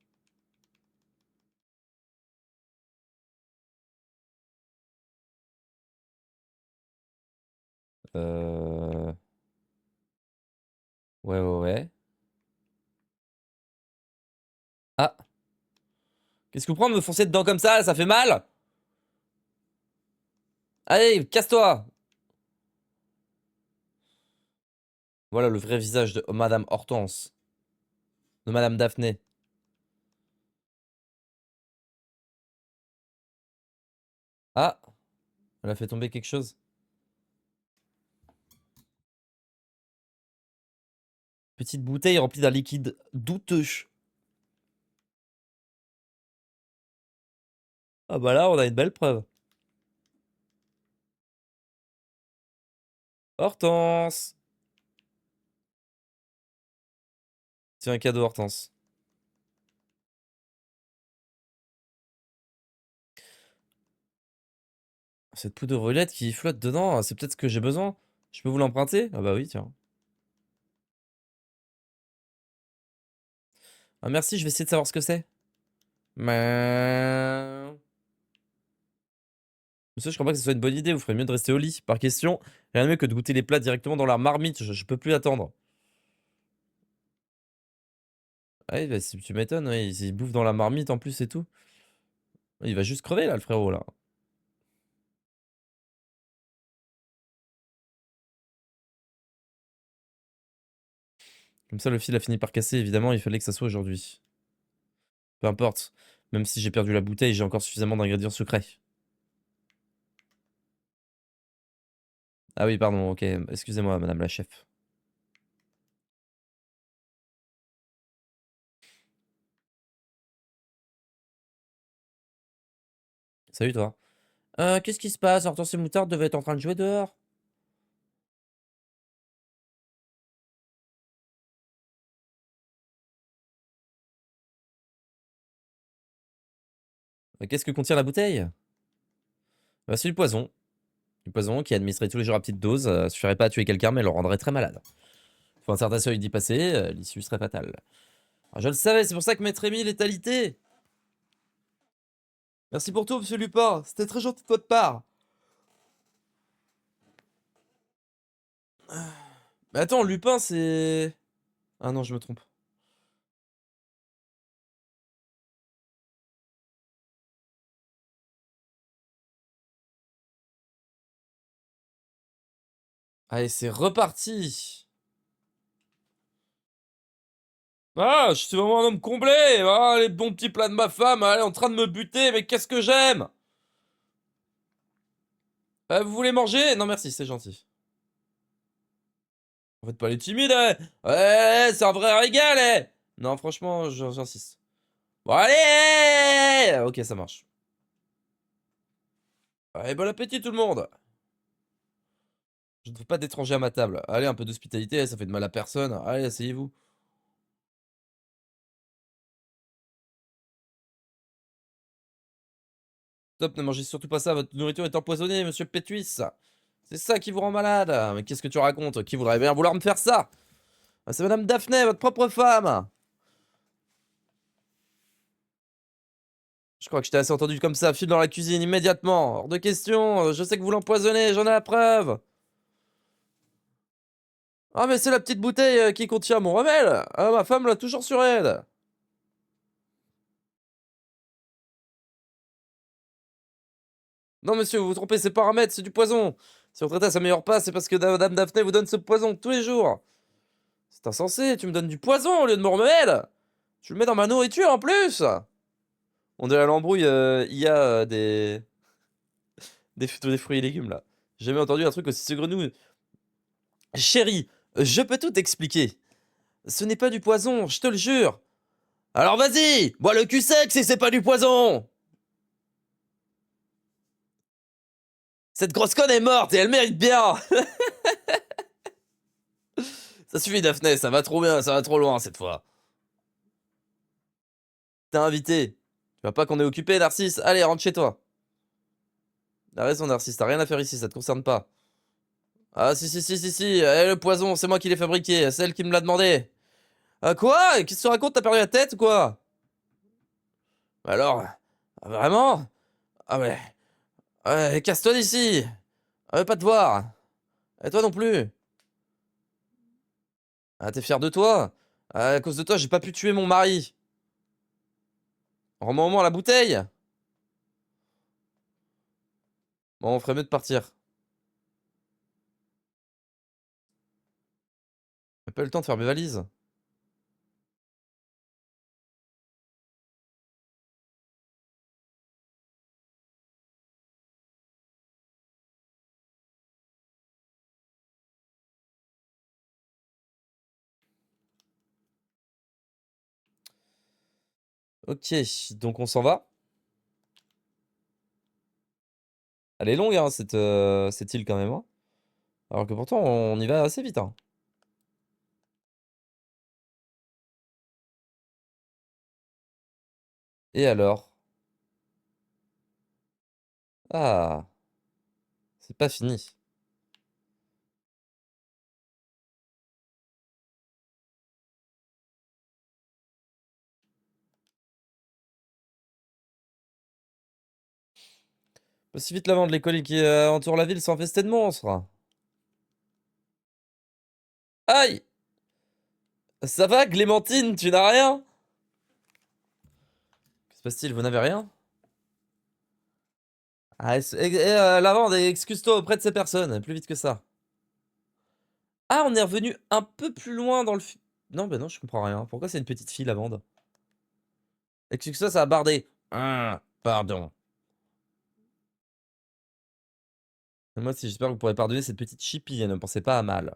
Euh... Ouais, ouais, ouais. Ah! Qu'est-ce que vous prenez de me foncer dedans comme ça fait mal? Allez, casse-toi! Voilà le vrai visage de Madame Hortense. De Madame Daphné. Ah! Elle a fait tomber quelque chose. Petite bouteille remplie d'un liquide douteux. Ah bah là, on a une belle preuve. Hortense! Tiens, un cadeau, Hortense. Cette poudre de roulette qui flotte dedans, c'est peut-être ce que j'ai besoin. Je peux vous l'emprunter? Ah bah oui, tiens. Ah merci, je vais essayer de savoir ce que c'est. Mais... Monsieur, je crois pas que ce soit une bonne idée, vous ferez mieux de rester au lit. Par question, rien de mieux que de goûter les plats directement dans leur marmite, je peux plus attendre. Ah oui, bah, tu m'étonnes, ouais, il bouffe dans la marmite en plus et tout. Il va juste crever là, le frérot, là. Comme ça, le fil a fini par casser, évidemment, il fallait que ça soit aujourd'hui. Peu importe, même si j'ai perdu la bouteille, j'ai encore suffisamment d'ingrédients secrets. Ah oui, pardon, OK, excusez-moi, madame la chef. Salut toi. Qu'est-ce qui se passe? Hortense et Moutarde devaient être en train de jouer dehors. Qu'est-ce que contient la bouteille? Bah, c'est du poison. Du poison qui est administré tous les jours à petite dose, suffirait pas à tuer quelqu'un, mais le rendrait très malade. Faut un certain seuil d'y passer, l'issue serait fatale. Ah, je le savais, c'est pour ça que Maître Émile est alité. Merci pour tout, monsieur Lupin, c'était très gentil de votre part. Mais attends, Lupin, c'est... Ah non, je me trompe. Allez, c'est reparti. Ah, je suis vraiment un homme comblé. Ah, les bons petits plats de ma femme, elle est en train de me buter, mais qu'est-ce que j'aime. Vous voulez manger? Non merci, c'est gentil. En fait, pas les timides, eh. Ouais, c'est un vrai régal, eh. Non, franchement, j'insiste. Bon, allez! Ok, ça marche. Allez, bon appétit tout le monde. Je ne veux pas d'étrangers à ma table. Allez, un peu d'hospitalité, ça fait de mal à personne. Allez, asseyez-vous. Stop, ne mangez surtout pas ça, votre nourriture est empoisonnée, monsieur Pétuis. C'est ça qui vous rend malade. Mais qu'est-ce que tu racontes? Qui voudrait bien vouloir me faire ça? Ah, c'est madame Daphné, votre propre femme. Je crois que je t'ai assez entendu comme ça. File dans la cuisine immédiatement. Hors de question. Je sais que vous l'empoisonnez, j'en ai la preuve. Ah, mais c'est la petite bouteille qui contient mon remède. Ah, ma femme l'a toujours sur elle. Non, monsieur, vous vous trompez, c'est pas un remède, c'est du poison. Si votre état s'améliore pas, c'est parce que Madame Daphné vous donne ce poison tous les jours. C'est insensé, tu me donnes du poison au lieu de mon remède. Tu le mets dans ma nourriture en plus. On dirait à l'embrouille, il y a des fruits et légumes là. J'ai jamais entendu un truc aussi saugrenu. Chérie, je peux tout expliquer. Ce n'est pas du poison, je te le jure. Alors vas-y, bois le cul sec si c'est pas du poison. Cette grosse conne est morte et elle mérite bien. Ça suffit Daphné, ça va trop bien, ça va trop loin cette fois. T'es invité. Tu vois pas qu'on est occupé, Narcisse? Allez, rentre chez toi. T'as raison, Narcisse, t'as rien à faire ici, ça te concerne pas. Ah si si si si si, le poison, c'est moi qui l'ai fabriqué, c'est elle qui me l'a demandé. Ah quoi? Qu'est-ce que tu racontes? T'as perdu la tête ou quoi? Alors, vraiment? Ah ouais, ouais, casse-toi d'ici. Ah, pas te voir. Et toi non plus. Ah, t'es fier de toi? Ah, à cause de toi, j'ai pas pu tuer mon mari. Rends-moi au moins la bouteille. Bon, on ferait mieux de partir. J'ai pas eu le temps de faire mes valises. Ok, donc on s'en va. Elle est longue, hein, cette île quand même, hein. Alors que pourtant, on y va assez vite, hein. Et alors? Ah, c'est pas fini. Aussi vite l'avant de l'école qui entoure la ville sans infestés de monstres. Aïe! Ça va, Clémentine, tu n'as rien? se passe-t-il? Vous n'avez rien? Ah, Lavande, excuse-toi auprès de ces personnes, plus vite que ça. Ah, on est revenu un peu plus loin dans le non, bah, non, je comprends rien. Pourquoi c'est une petite fille, Lavande? Excuse-toi, ça a bardé. Ah, pardon. Moi aussi, j'espère que vous pourrez pardonner cette petite chipie, ne pensez pas à mal.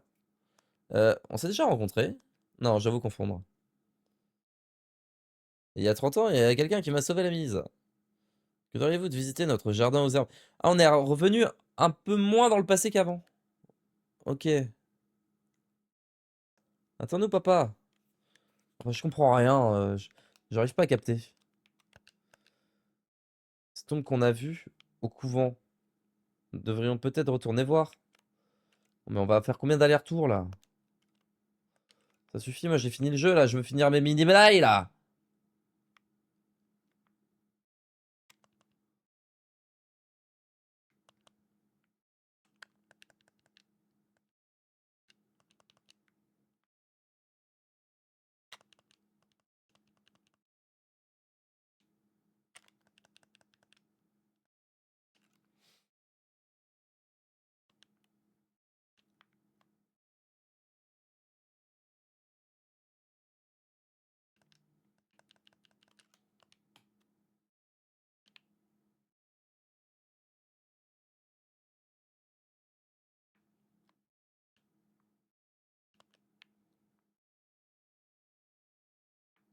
On s'est déjà rencontrés? Non, j'avoue confondre. Il y a 30 ans, il y a quelqu'un qui m'a sauvé la mise. Que diriez-vous de visiter notre jardin aux herbes? Ah, on est revenu un peu moins dans le passé qu'avant. OK. Attends-nous, papa. Enfin, je comprends rien, j'arrive pas à capter. Cet homme qu'on a vu au couvent, nous devrions peut-être retourner voir. Mais on va faire combien d'allers-retours, là? Ça suffit, moi j'ai fini le jeu, là, je veux finir mes mini-médailles, là!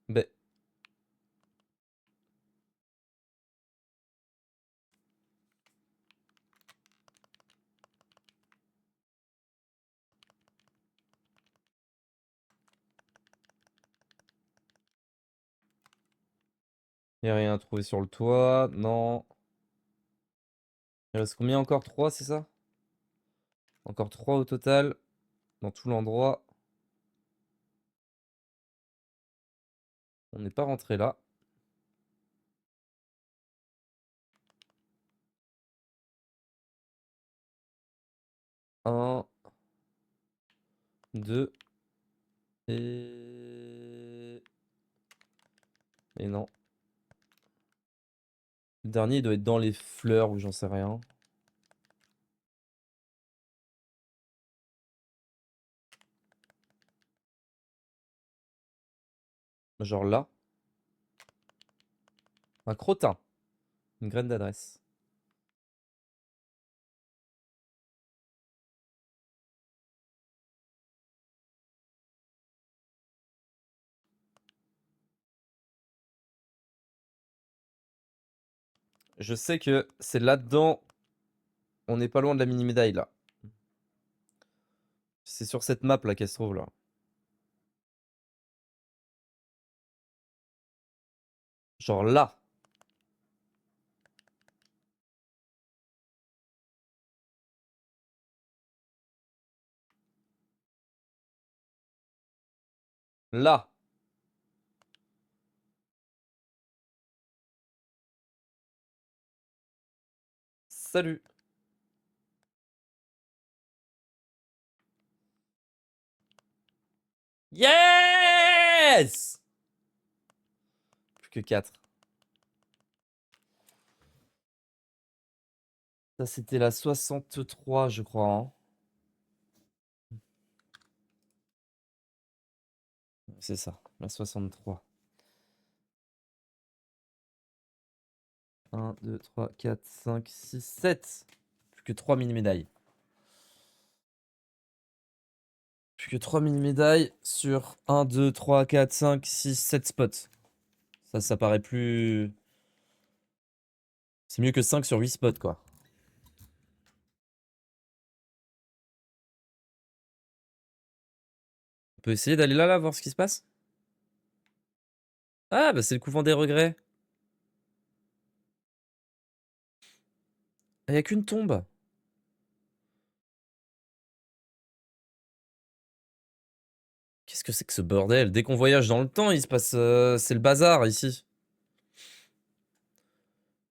Beh, y a rien à trouver sur le toit, non. Il reste combien encore? 3, c'est ça? Encore 3 au total, dans tout l'endroit. On n'est pas rentré là. Un, 2 et... Et non. Le dernier, il doit être dans les fleurs ou j'en sais rien. Genre là. Un crottin. Une graine d'adresse. Je sais que c'est là-dedans. On n'est pas loin de la mini-médaille, là. C'est sur cette map, là, qu'elle se trouve, là. Genre là. Là. Salut. Yes! Plus que 4. Ça, c'était la 63, je crois, hein. C'est ça, la 63. 1, 2, 3, 4, 5, 6, 7. Plus que 3 mini-médailles. Plus que 3 mini-médailles sur 1, 2, 3, 4, 5, 6, 7 spots. Ça paraît plus... C'est mieux que 5 sur 8 spots, quoi. On peut essayer d'aller là, voir ce qui se passe? Ah, bah c'est le couvent des regrets. Il y a qu'une tombe. Qu'est-ce que c'est que ce bordel? Dès qu'on voyage dans le temps, il se passe... c'est le bazar, ici.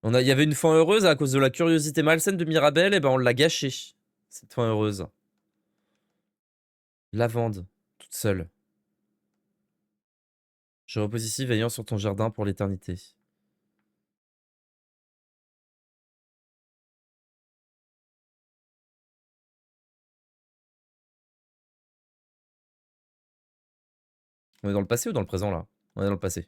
Il y avait une fin heureuse à cause de la curiosité malsaine de Mirabel, et ben on l'a gâchée. Cette fin heureuse. Lavande, toute seule. Je repose ici, veillant sur ton jardin pour l'éternité. On est dans le passé ou dans le présent, là? On est dans le passé.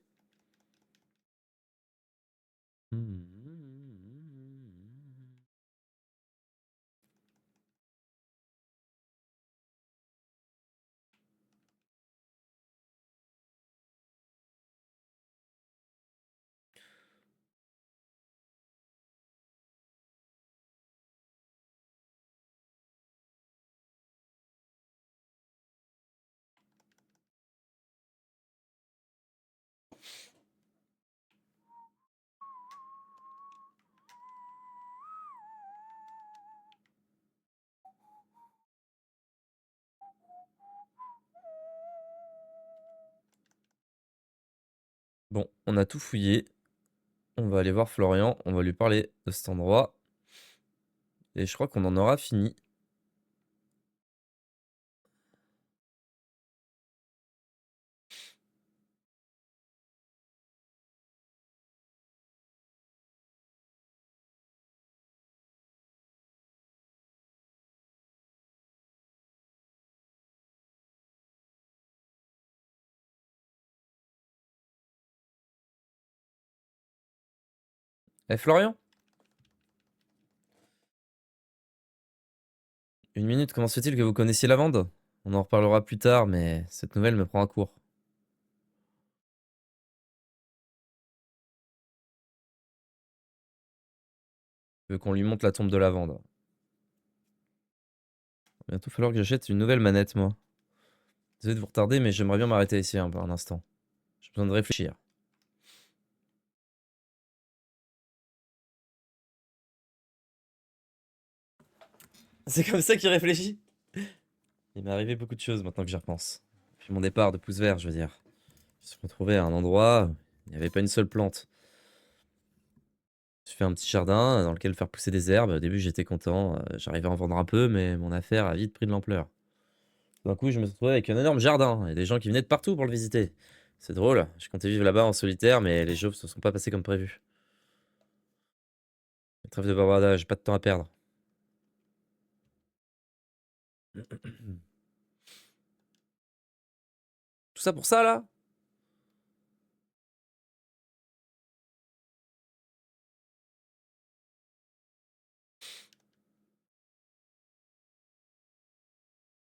Bon, on a tout fouillé. On va aller voir Florian, on va lui parler de cet endroit et je crois qu'on en aura fini. Eh Florian? Une minute, comment se fait-il que vous connaissiez Lavande? On en reparlera plus tard, mais cette nouvelle me prend à court. Je veux qu'on lui monte la tombe de Lavande. Il va bientôt falloir que j'achète une nouvelle manette, moi. Désolé de vous retarder, mais j'aimerais bien m'arrêter ici un instant. J'ai besoin de réfléchir. C'est comme ça qu'il réfléchit? Il m'est arrivé beaucoup de choses maintenant que j'y repense. Depuis mon départ de Pouce Vert, je veux dire. Je me suis retrouvé à un endroit où il n'y avait pas une seule plante. J'ai fait un petit jardin dans lequel faire pousser des herbes. Au début, j'étais content. J'arrivais à en vendre un peu, mais mon affaire a vite pris de l'ampleur. D'un coup, je me suis retrouvé avec un énorme jardin et des gens qui venaient de partout pour le visiter. C'est drôle, je comptais vivre là-bas en solitaire, mais les jours ne se sont pas passés comme prévu. Trêve de bavardage, pas de temps à perdre. Tout ça pour ça, là?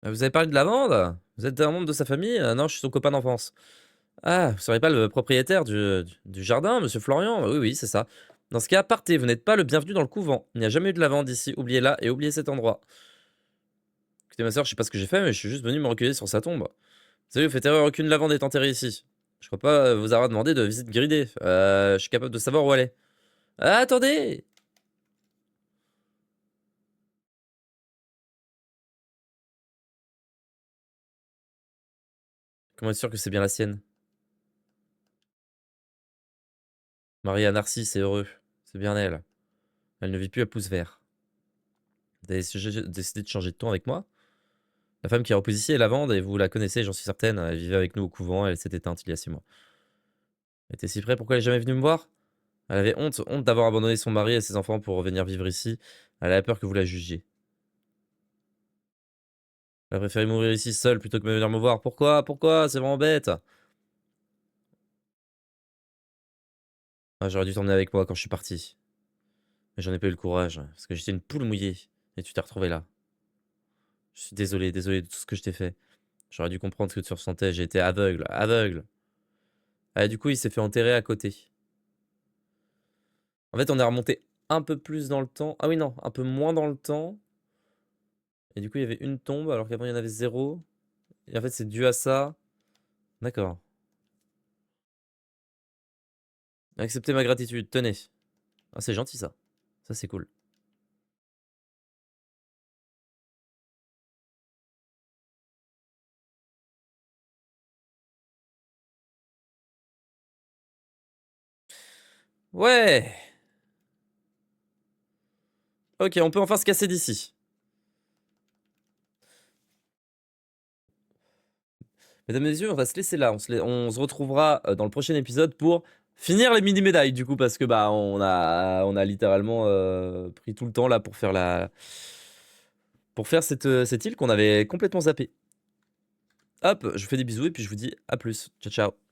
Vous avez parlé de lavande? Vous êtes un membre de sa famille? Non, je suis son copain d'enfance. Ah, vous seriez pas le propriétaire du jardin, monsieur Florian? Oui, oui, c'est ça. Dans ce cas, partez, vous n'êtes pas le bienvenu dans le couvent. Il n'y a jamais eu de lavande ici, oubliez-la et oubliez cet endroit. Écoutez, ma soeur, je sais pas ce que j'ai fait, mais je suis juste venu me recueillir sur sa tombe. Vous savez, vous faites erreur, aucune lavande est enterrée ici. Je crois pas vous avoir demandé de visite guidée. Je suis capable de savoir où elle est. Ah, attendez! Comment être sûr que c'est bien la sienne? Maria Narcisse est heureux. C'est bien elle. Elle ne vit plus à Pouce Vert. Vous avez décidé de changer de ton avec moi? La femme qui a repoussé ici est Lavande, et vous la connaissez, j'en suis certaine. Elle vivait avec nous au couvent, elle s'est éteinte il y a 6 mois. Elle était si près, pourquoi elle est jamais venue me voir? Elle avait honte d'avoir abandonné son mari et ses enfants pour revenir vivre ici. Elle avait peur que vous la jugiez. Elle a préféré mourir ici seule plutôt que venir me voir. Pourquoi? Pourquoi? C'est vraiment bête. Ah, j'aurais dû t'emmener avec moi quand je suis parti. Mais j'en ai pas eu le courage, parce que j'étais une poule mouillée. Et tu t'es retrouvé là. Je suis désolé, désolé de tout ce que je t'ai fait. J'aurais dû comprendre ce que tu ressentais. J'ai été aveugle, aveugle. Ah, du coup, il s'est fait enterrer à côté. En fait, on est remonté un peu plus dans le temps. Ah oui, non, un peu moins dans le temps. Et du coup, il y avait une tombe, alors qu'avant, il y en avait zéro. Et en fait, c'est dû à ça. D'accord. Acceptez ma gratitude, tenez. Ah, c'est gentil ça. Ça, c'est cool. Ouais. Ok, on peut enfin se casser d'ici. Mesdames et messieurs, on va se laisser là. On se retrouvera dans le prochain épisode pour finir les mini-médailles, du coup, parce que bah on a littéralement pris tout le temps là pour faire cette île qu'on avait complètement zappée. Hop, je vous fais des bisous et puis je vous dis à plus. Ciao, ciao.